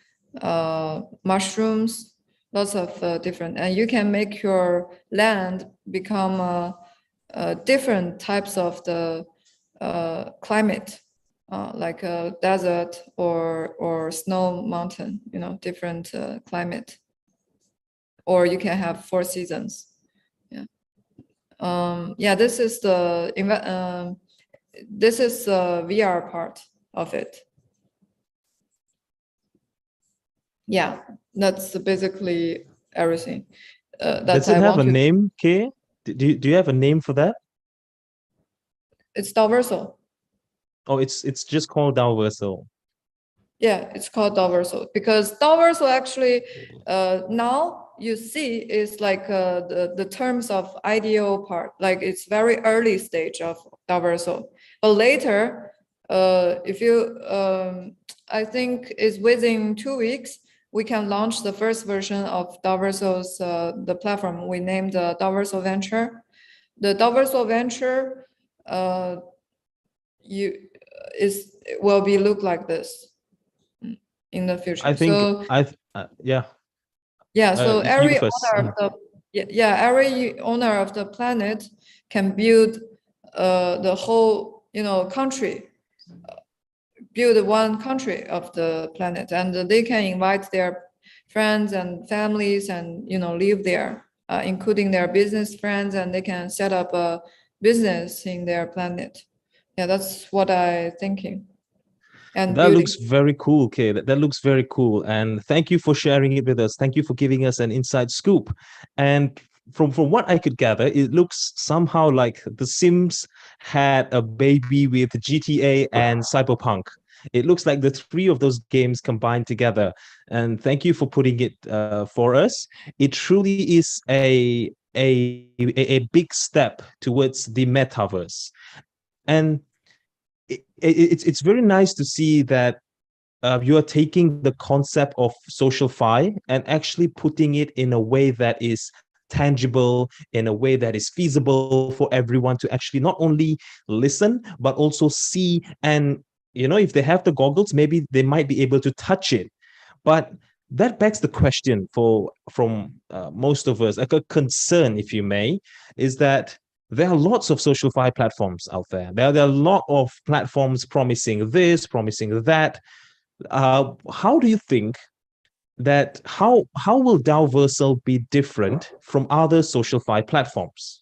Speaker 2: mushrooms, lots of different, and you can make your land become different types of the climate, like a desert or snow mountain, different climate. Or you can have 4 seasons. Yeah, this is the VR part of it. Yeah, that's basically everything.
Speaker 1: Does it have a name, Kay? Do you have a name for that?
Speaker 2: It's Daoversal.
Speaker 1: Oh, it's just called Daoversal.
Speaker 2: Yeah, it's called Daoversal because Daoversal actually now you see is like the terms of IDO part, like it's very early stage of Daoversal. But later, if you I think it's within 2 weeks, we can launch the first version of Daoversal's the platform we named the Daoversal Venture. The Daoversal Venture will be look like this in the future.
Speaker 1: I think so, yeah.
Speaker 2: Yeah, so every owner of every owner of the planet can build the whole country, build one country of the planet, and they can invite their friends and families and live there, including their business friends, and they can set up a business in their planet. Yeah, that's what I'm thinking. And
Speaker 1: that looks very cool, Kay. That looks very cool. And thank you for sharing it with us. Thank you for giving us an inside scoop. And from what I could gather, it looks somehow like The Sims had a baby with GTA and Cyberpunk. It looks like the 3 of those games combined together. And thank you for putting it for us. It truly is a big step towards the metaverse. And it's very nice to see that you are taking the concept of social fi and actually putting it in a way that is tangible, in a way that is feasible for everyone to actually not only listen but also see. And if they have the goggles, maybe they might be able to touch it. But that begs the question from most of us, like a concern, if you may, is that there are lots of social fi platforms out there. There are a lot of platforms promising this, promising that. How do you think that how will Daoversal be different from other social fi platforms?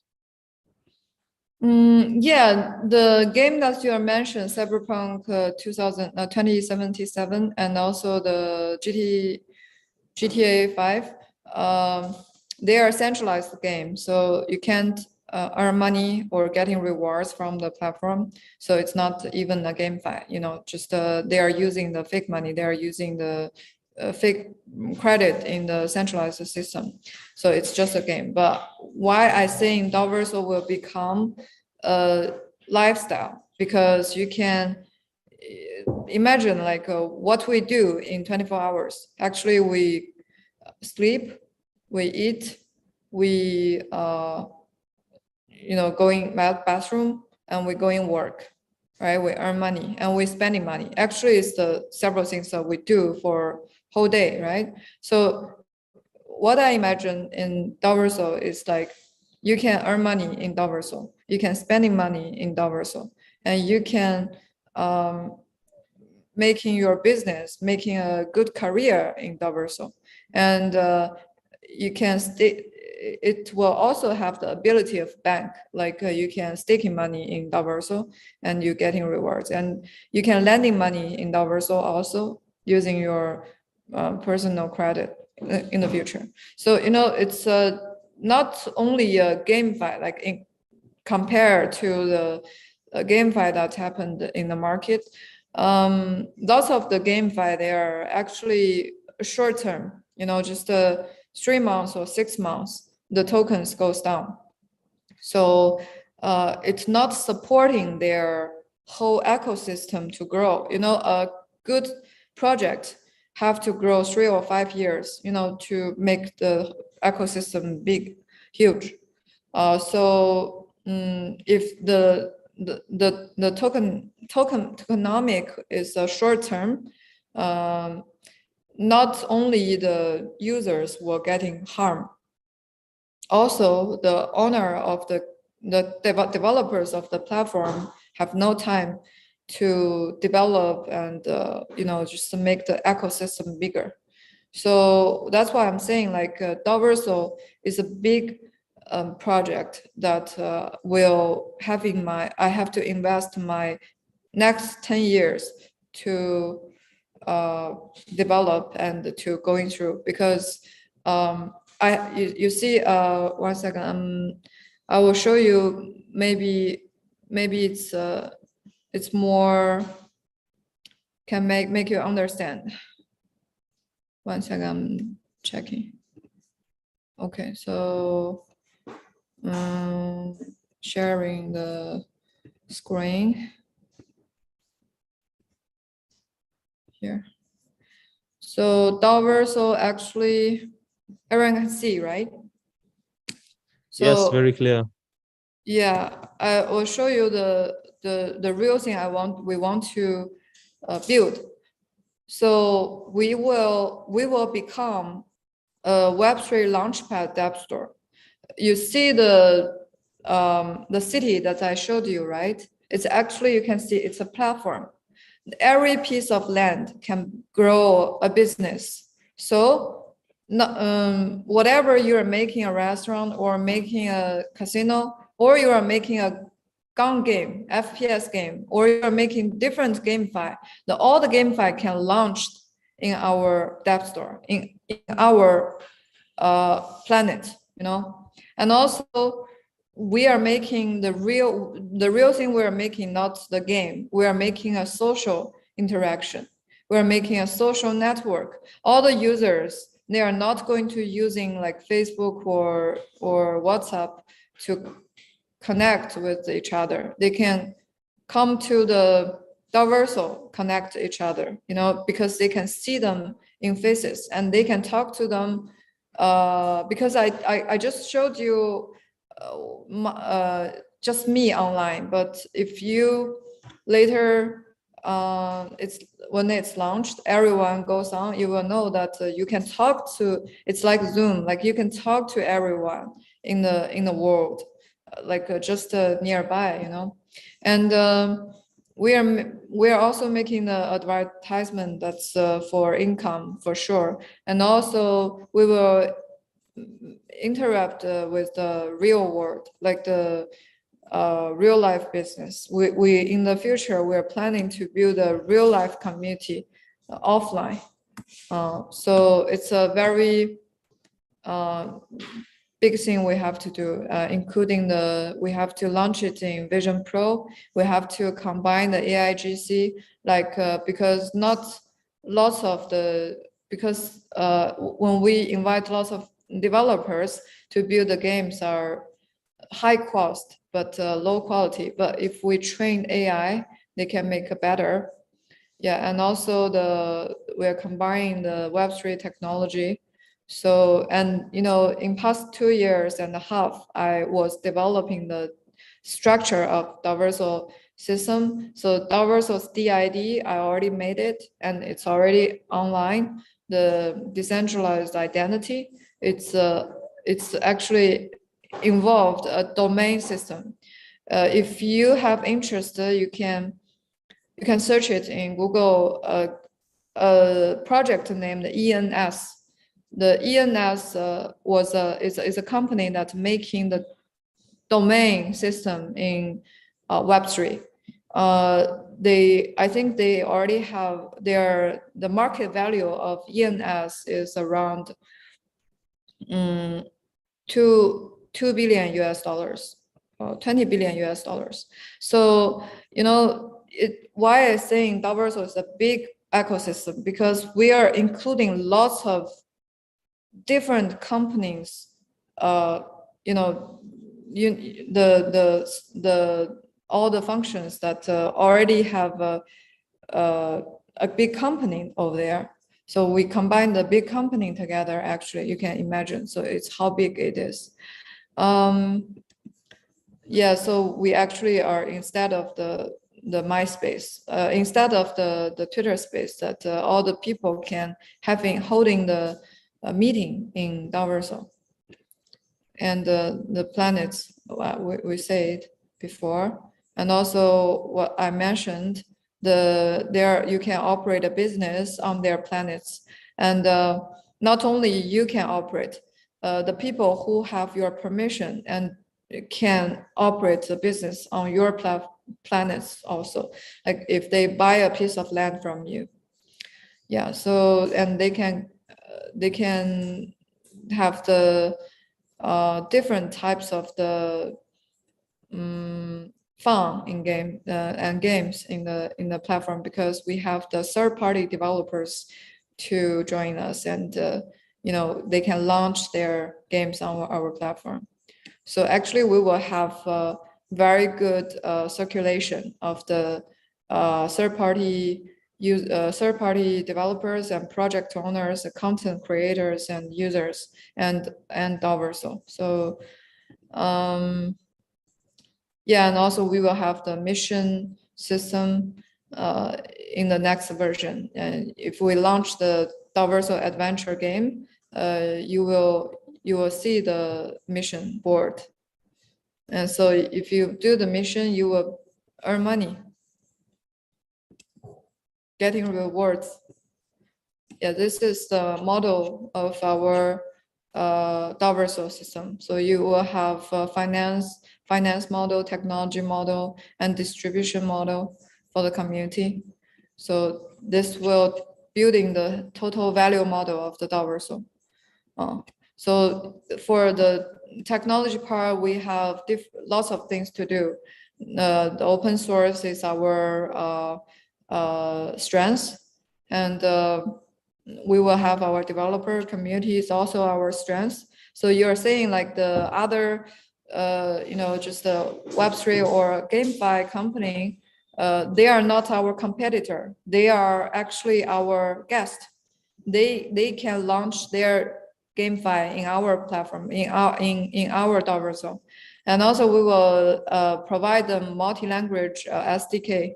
Speaker 2: Yeah, the game that you mentioned, Cyberpunk 2077, and also the GTA 5, they are centralized games, so you can't earn money or getting rewards from the platform. So it's not even a GameFi, just they are using the fake money. They are using the fake credit in the centralized system. So it's just a game. But why I think Daoversal will become a lifestyle, because you can imagine like what we do in 24 hours. Actually, we sleep, we eat, we going bathroom, and we going work, right? We earn money and we spending money. Actually, it's the several things that we do for whole day, right? So what I imagine in Daoversal is like you can earn money in Daoversal, you can spending money in Daoversal, and you can making your business, making a good career in Daoversal. And you can stay. It will also have the ability of bank, like you can staking money in Daoversal and you're getting rewards, and you can lending money in Daoversal also using your personal credit in the future. So it's not only a GameFi, like compared to the GameFi that happened in the market. Lots of the GameFi, they are actually short term, just 3 months or 6 months, the tokens goes down. So it's not supporting their whole ecosystem to grow. A good project have to grow 3 or 5 years, to make the ecosystem big, huge. So if the tokenomic is a short term, not only the users were getting harm, also the owner of the developers of the platform have no time to develop and just to make the ecosystem bigger. So that's why I'm saying, like, Daoversal is a big project that will having I have to invest my next 10 years to develop and to going through, because you see, 1 second, I will show you, maybe it's more can make you understand. 1 second, I'm checking. Okay, so sharing the screen here. So Daoversal, actually everyone can see, right? So,
Speaker 1: yes, very clear.
Speaker 2: Yeah, I will show you the real thing we want to build. So we will become a Web3 Launchpad App Store. You see the city that I showed you, right? It's actually, you can see it's a platform. Every piece of land can grow a business. So whatever you're making a restaurant or making a casino, or you are making a gun game, FPS game, or you're making different GameFi, all the GameFi can launch in our App Store, in our planet, and also we are making the real thing. We are making not the game. We are making a social interaction. We are making a social network. All the users, they are not going to using like Facebook or WhatsApp to connect with each other. They can come to the Daoversal, connect each other, because they can see them in faces and they can talk to them. Because I just showed you just me online, but if you later when it's launched, everyone goes on, you will know that you can talk to, it's like Zoom, like you can talk to everyone in the world, like just nearby, and we are also making the advertisement that's for income for sure, and also we will interact with the real world, like the real life business. We in the future we're planning to build a real life community offline. So it's a very big thing we have to do, including we have to launch it in Vision Pro. We have to combine the AIGC, like because not lots of because when we invite lots of developers to build the games are high cost but low quality. But if we train AI, they can make a better. Yeah, and also we're combining the Web3 technology. So, and in past 2 years and a half, I was developing the structure of Daoversal system. So Daoversal's DID, I already made it and it's already online. The decentralized identity, it's actually involved a domain system. If you have interest, you can you can search it in Google, a project named ENS. The ENS is a company that's making the domain system in Web3. I think they already have the market value of ENS is around 2 billion US dollars, 20 billion US dollars. So, why I'm saying Daoversal is a big ecosystem, because we are including lots of different companies, all the functions that already have a big company over there. So we combine the big company together, actually, you can imagine. So it's how big it is. Yeah, so we actually are, instead of the MySpace, instead of the Twitter space, that all the people can holding the meeting in Daoversal. And the planets, we said before, and also what I mentioned, you can operate a business on their planets, and not only you can operate, the people who have your permission and can operate the business on your planets also, like if they buy a piece of land from you. Yeah, so, and they can have the different types of the fun in game and games in the platform, because we have the third-party developers to join us, and they can launch their games on our platform. So actually, we will have a very good circulation of the third-party developers and project owners, content creators and users, and Daoversal. So yeah, and also we will have the mission system in the next version. And if we launch the Daoversal adventure game, you will see the mission board. And so if you do the mission, you will earn money, getting rewards. Yeah, this is the model of our Daoversal system. So you will have finance model, technology model, and distribution model for the community. So this will building the total value model of the Daoversal. So for the technology part, we have lots of things to do. The open source is our strength, and we will have our developer community is also our strength. So you're saying like the other, just a Web3 or GameFi company, they are not our competitor. They are actually our guest. They can launch their GameFi in our platform, in our Daoversal. And also we will provide them multi-language SDK.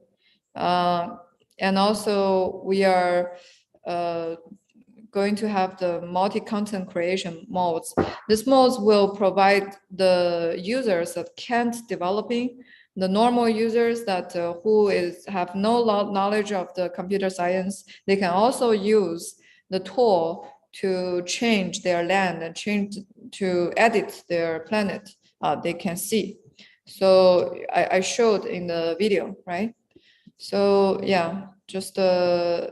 Speaker 2: And also we are going to have the multi-content creation modes. These modes will provide the users that can't developing, the normal users that who have no knowledge of the computer science. They can also use the tool to change their land and to edit their planet. They can see. So I showed in the video, right? So yeah, just this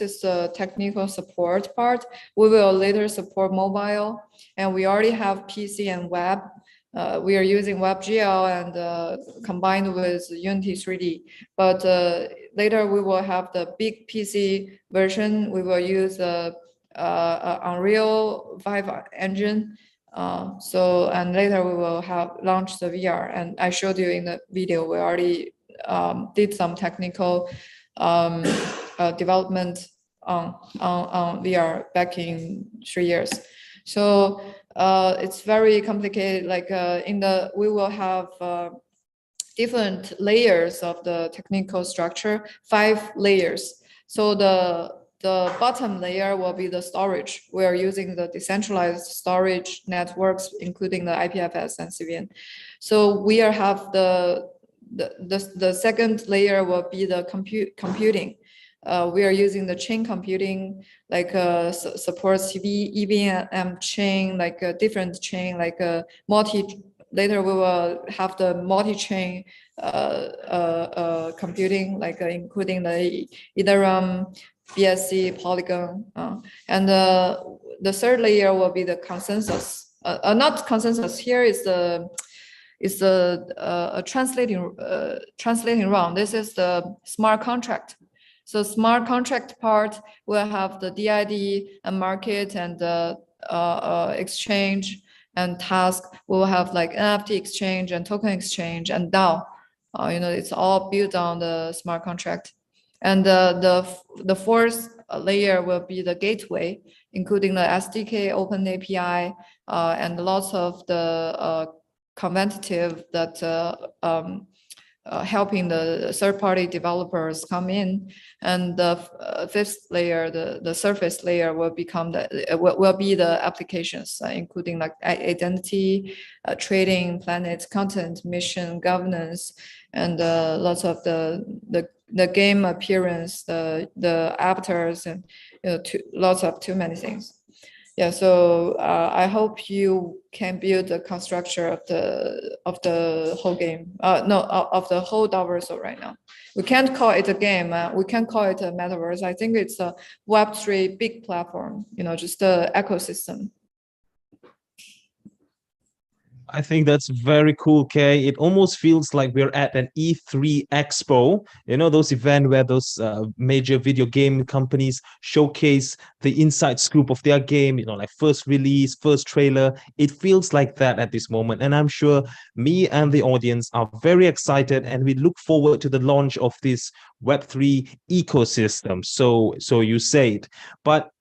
Speaker 2: is the technical support part. We will later support mobile, and we already have PC and web. We are using WebGL and combined with Unity 3D. But later we will have the big PC version. We will use the Unreal 5 engine. And later we will launch the VR. And I showed you in the video, we already did some technical development on VR back in 3 years. So it's very complicated. Like we will have different layers of the technical structure, 5 layers. So the bottom layer will be the storage. We are using the decentralized storage networks, including the IPFS and CVN. So we have the the second layer will be the computing. We are using the chain computing, like supports EVM chain, like a different chain, like a multi. Later we will have the multi-chain computing, like including the Ethereum, BSC, Polygon, and the third layer will be the consensus. Not consensus. Here is the translating wrong. This is the smart contract. So smart contract part will have the DID and market and the exchange and task. We'll have like NFT exchange and token exchange and DAO. It's all built on the smart contract. And the fourth layer will be the gateway, including the SDK, open API, and lots of the conventative that helping the third-party developers come in. And the fifth layer, the surface layer, will become will be the applications, including like identity, trading, planets, content, mission, governance, and lots of the game appearance, the avatars, and lots of too many things. Yeah, so I hope you can build the construction of the whole game. No, of the whole Daoversal right now. We can't call it a game. We can't call it a metaverse. I think it's a Web3 big platform. Just the ecosystem.
Speaker 1: I think that's very cool, Kay. It almost feels like we're at an E3 Expo, those events where those major video game companies showcase the inside scoop of their game, like first release, first trailer. It feels like that at this moment. And I'm sure me and the audience are very excited, and we look forward to the launch of this Web3 ecosystem. So you say it. But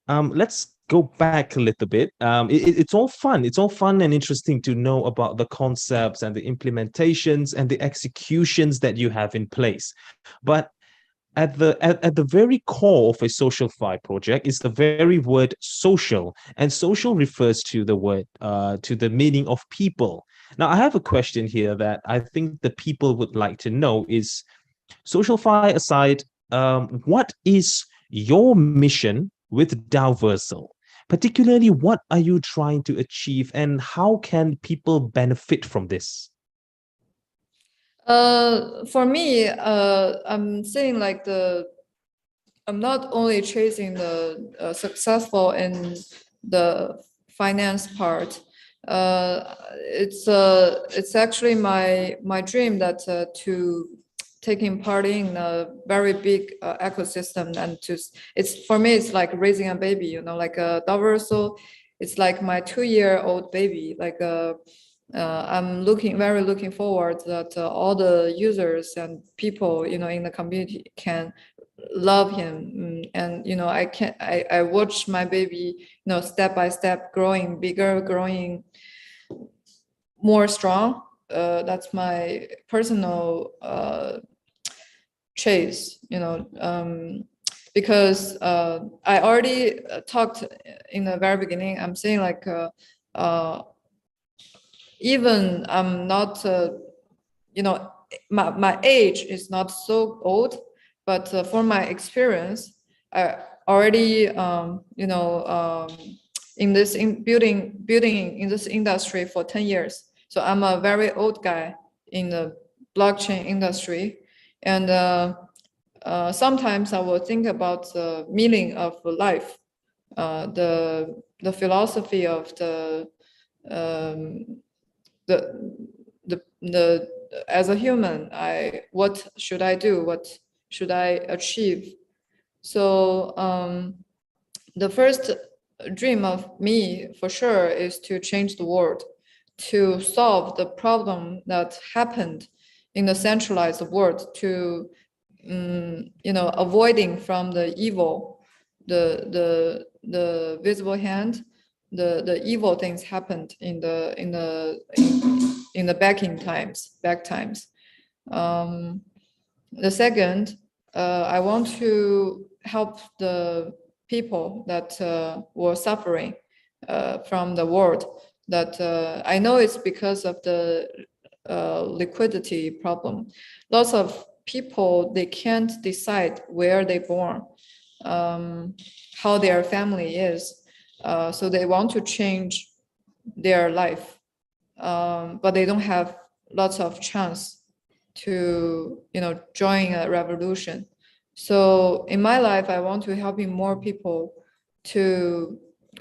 Speaker 1: let's go back a little bit. It's all fun. It's all fun and interesting to know about the concepts and the implementations and the executions that you have in place. But at the very core of a social-fi project is the very word social, and social refers to the word to the meaning of people. Now, I have a question here that I think the people would like to know is, social-fi aside, what is your mission with Daoversal? Particularly, what are you trying to achieve, and how can people benefit from this?
Speaker 2: For me, I'm saying like I'm not only chasing the successful in the finance part. It's actually my dream that to taking part in a very big ecosystem, and for me it's like raising a baby, like a Daoversal. It's like my 2-year-old baby. Like I'm very looking forward that all the users and people in the community can love him. And I watch my baby step by step growing bigger, growing more strong. That's my personal chase, because I already talked in the very beginning. I'm saying like even I'm not my age is not so old, but for my experience, I already building in this industry for 10 years. So I'm a very old guy in the blockchain industry. And sometimes I will think about the meaning of life, the philosophy of as a human, what should I do? What should I achieve? So the first dream of me for sure is to change the world, to solve the problem that happened in the centralized world, to avoiding from the evil, the visible hand, the evil things happened in the back times. The second, I want to help the people that were suffering from the world. That I know it's because of the liquidity problem. Lots of people, they can't decide where they born, how their family is. So they want to change their life, but they don't have lots of chance to join a revolution. So in my life, I want to helping more people to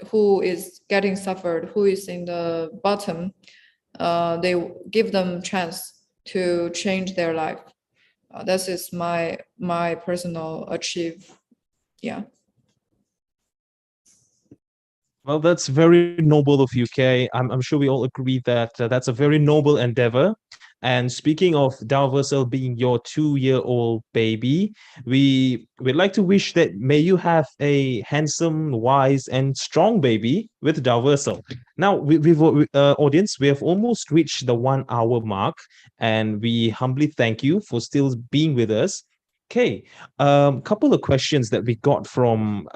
Speaker 2: who is getting suffered, who is in the bottom. They give them chance to change their life. This is my personal achieve. Yeah.
Speaker 1: Well, that's very noble of you, Kay. I'm sure we all agree that that's a very noble endeavor. And speaking of Daoversal being your 2-year-old baby, we'd like to wish that may you have a handsome, wise, and strong baby with Daoversal. Now, audience, we have almost reached the 1 hour mark, and we humbly thank you for still being with us. Okay, couple of questions that we got from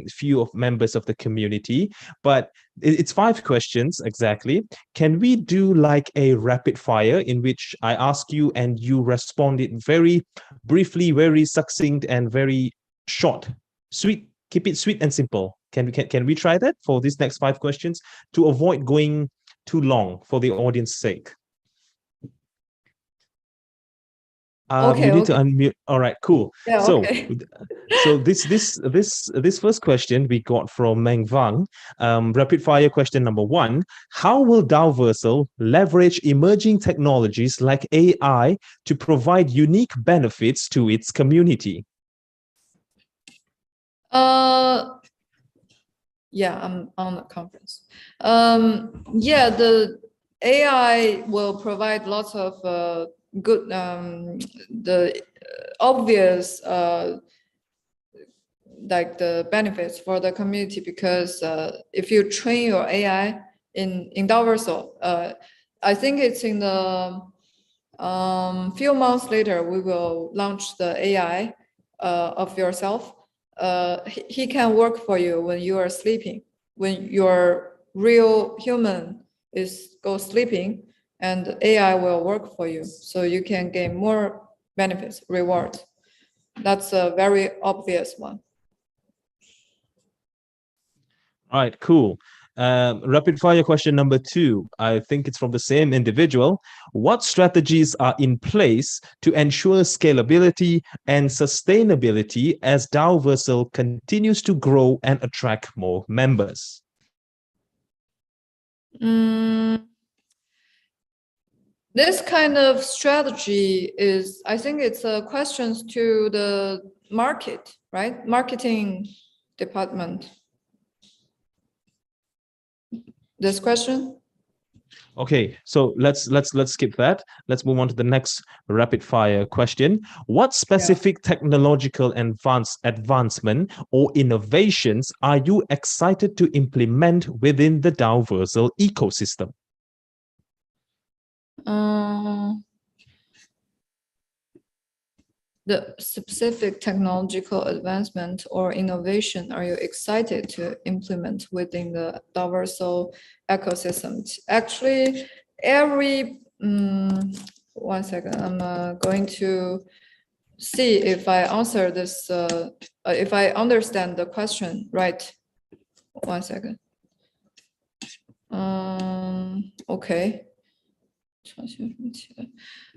Speaker 1: few of members of the community, but it's 5 questions exactly. Can we do like a rapid fire in which I ask you and you respond it very briefly, very succinct, and very short, sweet? Keep it sweet and simple. Can we try that for these next 5 questions to avoid going too long for the audience sake? You need to unmute. All right, cool.
Speaker 2: Yeah,
Speaker 1: So,
Speaker 2: okay.
Speaker 1: this first question we got from Meng Vang. Rapid fire question number 1: how will Daoversal leverage emerging technologies like AI to provide unique benefits to its community?
Speaker 2: Yeah, I'm on the conference. Yeah, the AI will provide lots of good, the obvious like the benefits for the community, because if you train your AI in Daoversal, I think it's in the few months later we will launch the AI of yourself. He can work for you when you are sleeping, when your real human is go sleeping, and AI will work for you, so you can gain more benefits, rewards. That's a very obvious one.
Speaker 1: All right, cool. Rapid fire question number 2. I think it's from the same individual. What strategies are in place to ensure scalability and sustainability as Daoversal continues to grow and attract more members?
Speaker 2: This kind of strategy is, I think it's questions to the market, right? Marketing department. This question?
Speaker 1: Okay, so let's skip that. Let's move on to the next rapid fire question. What specific technological advancement or innovations are you excited to implement within the Daoversal ecosystem?
Speaker 2: The specific technological advancement or innovation are you excited to implement within the Daoversal ecosystem? Actually, every 1 second, I'm going to see if I answer this, if I understand the question right. 1 second. Okay.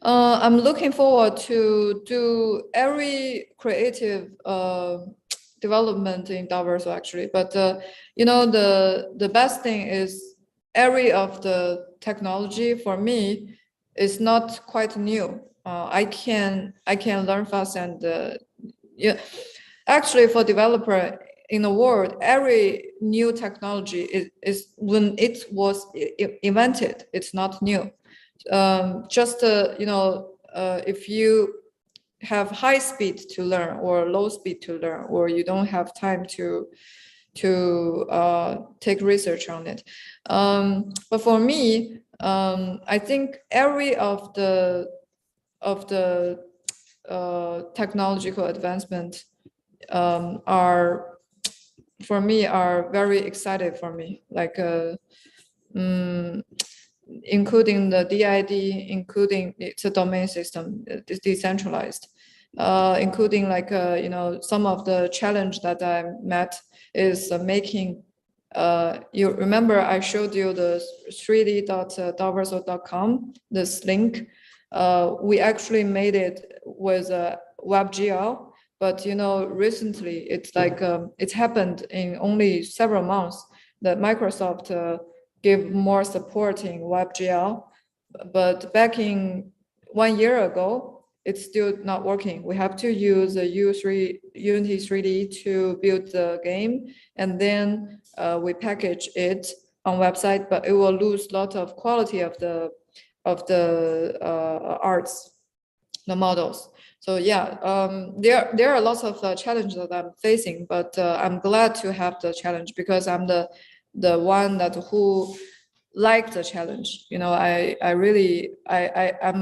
Speaker 2: I'm looking forward to do every creative development in Daoversal actually, but the best thing is every of the technology for me is not quite new. I can learn fast, and yeah, actually for developer in the world, every new technology is when it was invented, it's not new. If you have high speed to learn or low speed to learn, or you don't have time to take research on it. But for me, I think every of the technological advancement are for me are very excited for me. Like including the DID, including it's a domain system, it's decentralized, including like some of the challenge that I met is making. You remember I showed you the 3d.daoversal.com, this link. We actually made it with a WebGL, but recently it's like it's happened in only several months that Microsoft give more support in WebGL, but back in 1 year ago, it's still not working. We have to use the Unity 3D to build the game, and then we package it on website, but it will lose a lot of quality of the arts, the models. So yeah, there are lots of challenges that I'm facing, but I'm glad to have the challenge because I'm the one that who like the challenge. I'm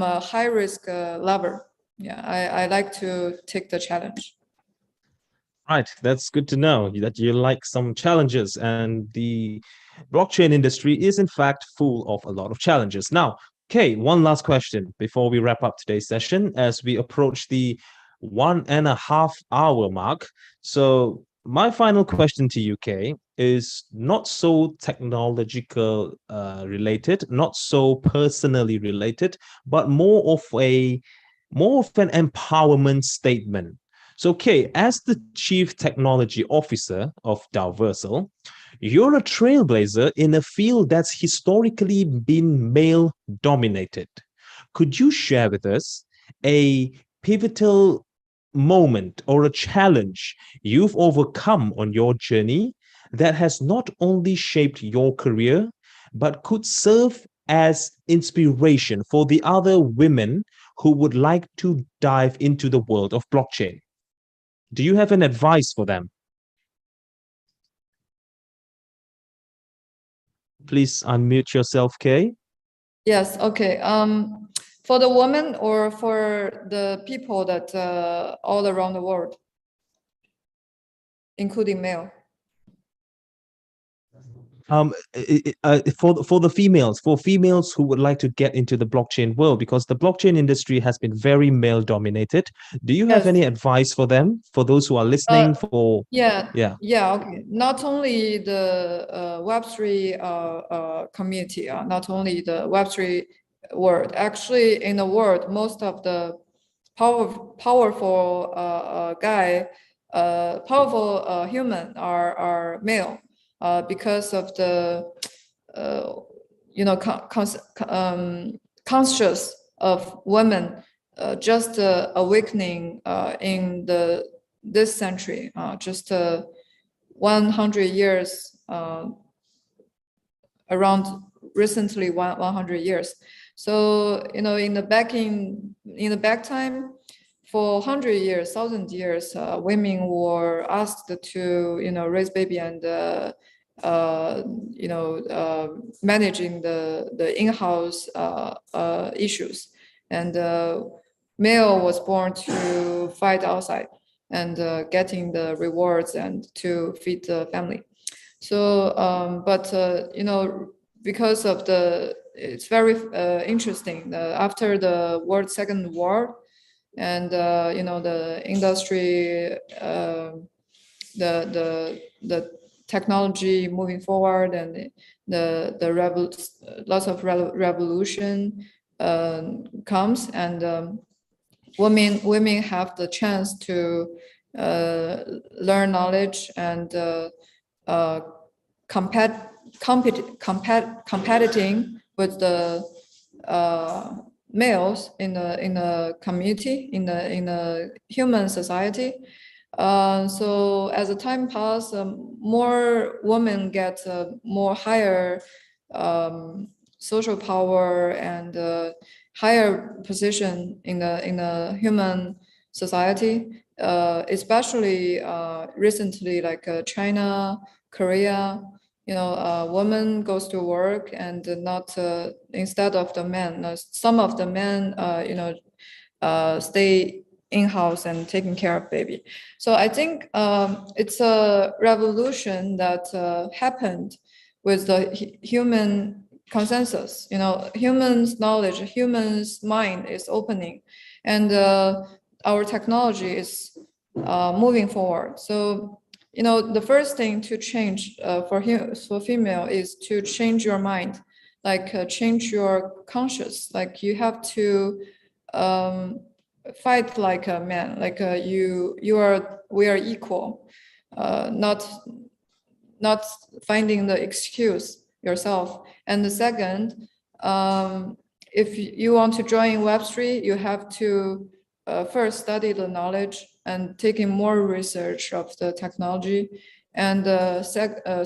Speaker 2: a high risk lover. Yeah, I like to take the challenge.
Speaker 1: Right, that's good to know that you like some challenges, and the blockchain industry is in fact full of a lot of challenges. Now, okay, one last question before we wrap up today's session as we approach the 1.5 hour mark. So my final question to you, Kay, is not so technological related, not so personally related, but more of an empowerment statement. So, Kay, as the Chief Technology Officer of Daoversal, you're a trailblazer in a field that's historically been male dominated. Could you share with us a pivotal moment or a challenge you've overcome on your journey that has not only shaped your career, but could serve as inspiration for the other women who would like to dive into the world of blockchain? Do you have an advice for them? Please unmute yourself, Kay.
Speaker 2: Yes, okay. For the woman or for the people that all around the world, including male?
Speaker 1: For the females, who would like to get into the blockchain world, because the blockchain industry has been very male dominated. Do you have
Speaker 2: Yes.
Speaker 1: any advice for them, for those who are listening?
Speaker 2: Yeah, okay. Not only the Web3 community, not only the Web3 world. Actually, in the world, most of the powerful human are male, because of the conscious of women just awakening in this century, just 100 years around recently 100 years. So in the back time, for 100 years, 1,000 years, women were asked to raise baby and managing the in-house issues, and male was born to fight outside and getting the rewards and to feed the family. So because of it's very interesting, after the Second War, and the industry, the technology moving forward, and lots of revolution comes, and women have the chance to learn knowledge and competing with the males in the community, in the human society. So as the time passes, more women get more higher social power and higher position in the human society, especially recently, like China, Korea. Woman goes to work and not instead of the men. Some of the men, stay in-house and taking care of baby. So I think it's a revolution that happened with the human consensus. Humans' knowledge, humans' mind is opening, and our technology is moving forward. So, the first thing to change for female is to change your mind, like change your conscious. Like you have to fight like a man, like we are equal, not finding the excuse yourself. And the second, if you want to join Web3, you have to first study the knowledge and taking more research of the technology. And the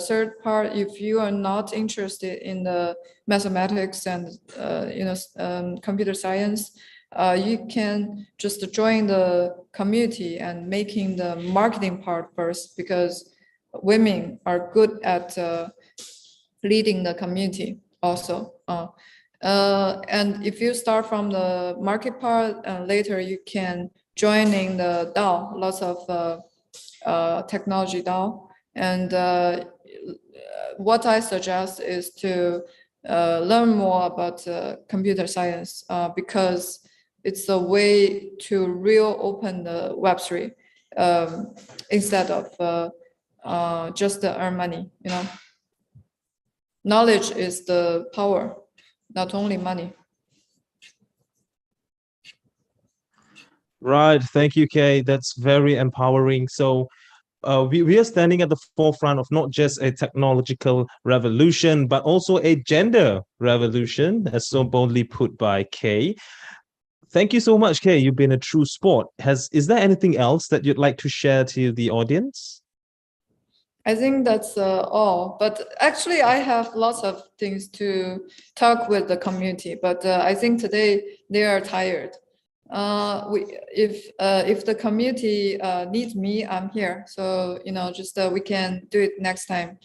Speaker 2: third part, if you are not interested in the mathematics and computer science, you can just join the community and making the marketing part first, because women are good at leading the community also. And if you start from the market part, later you can join in the DAO, lots of technology DAO. And what I suggest is to learn more about computer science, because it's a way to real open the Web3 instead of just earn money. Knowledge is the power, not only money.
Speaker 1: Right. Thank you, Kay. That's very empowering. So we are standing at the forefront of not just a technological revolution, but also a gender revolution, as so boldly put by Kay. Thank you so much, Kay. You've been a true sport. Is there anything else that you'd like to share to the audience?
Speaker 2: I think that's all. But actually, I have lots of things to talk with the community. But I think today they are tired. If the community needs me, I'm here. So just we can do it next time.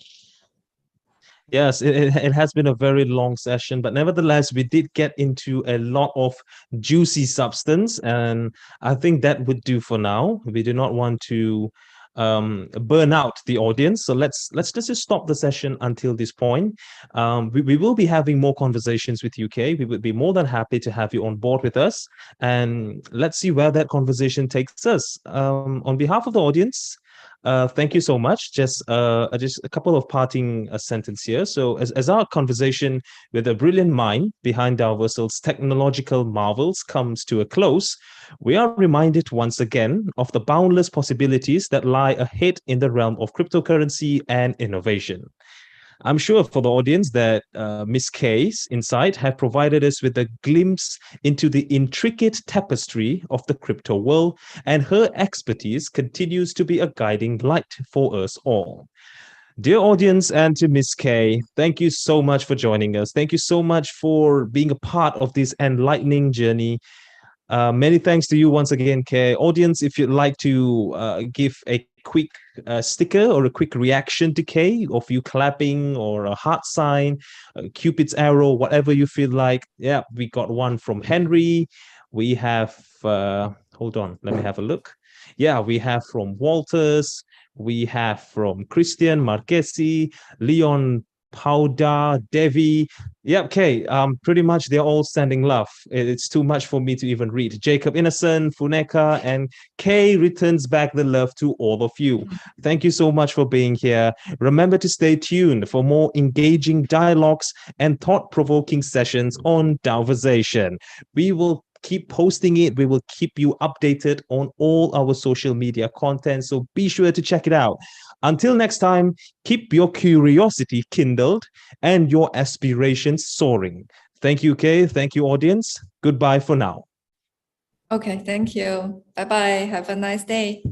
Speaker 1: Yes, it has been a very long session, but nevertheless, we did get into a lot of juicy substance, and I think that would do for now. We do not want to burn out the audience, so let's just stop the session until this point. We will be having more conversations with UK. We would be more than happy to have you on board with us, and let's see where that conversation takes us. On behalf of the audience, thank you so much. Just a couple of parting sentences here. So, as our conversation with a brilliant mind behind Daoversal's technological marvels comes to a close, we are reminded once again of the boundless possibilities that lie ahead in the realm of cryptocurrency and innovation. I'm sure for the audience that Miss Kay's insight have provided us with a glimpse into the intricate tapestry of the crypto world, and her expertise continues to be a guiding light for us all. Dear audience, and to Miss Kay, thank you so much for joining us. Thank you so much for being a part of this enlightening journey. Many thanks to you once again, Kay. Audience, if you'd like to give a quick sticker or a quick reaction to Kay, of you clapping or a heart sign, a Cupid's arrow, whatever you feel like. Yeah, we got one from Henry. We have, hold on, let me have a look. Yeah, we have from Walters. We have from Christian Marquesi, Leon Pauda, Devi. Yeah, okay. Pretty much they're all sending love. It's too much for me to even read. Jacob Innocent, Funeka, and Kay returns back the love to all of you. Thank you so much for being here. Remember to stay tuned for more engaging dialogues and thought-provoking sessions on Daoversation. We will keep posting it. We will keep you updated on all our social media content. So be sure to check it out. Until next time, keep your curiosity kindled and your aspirations soaring. Thank you, Kay. Thank you, audience. Goodbye for now.
Speaker 2: Okay, thank you. Bye-bye. Have a nice day.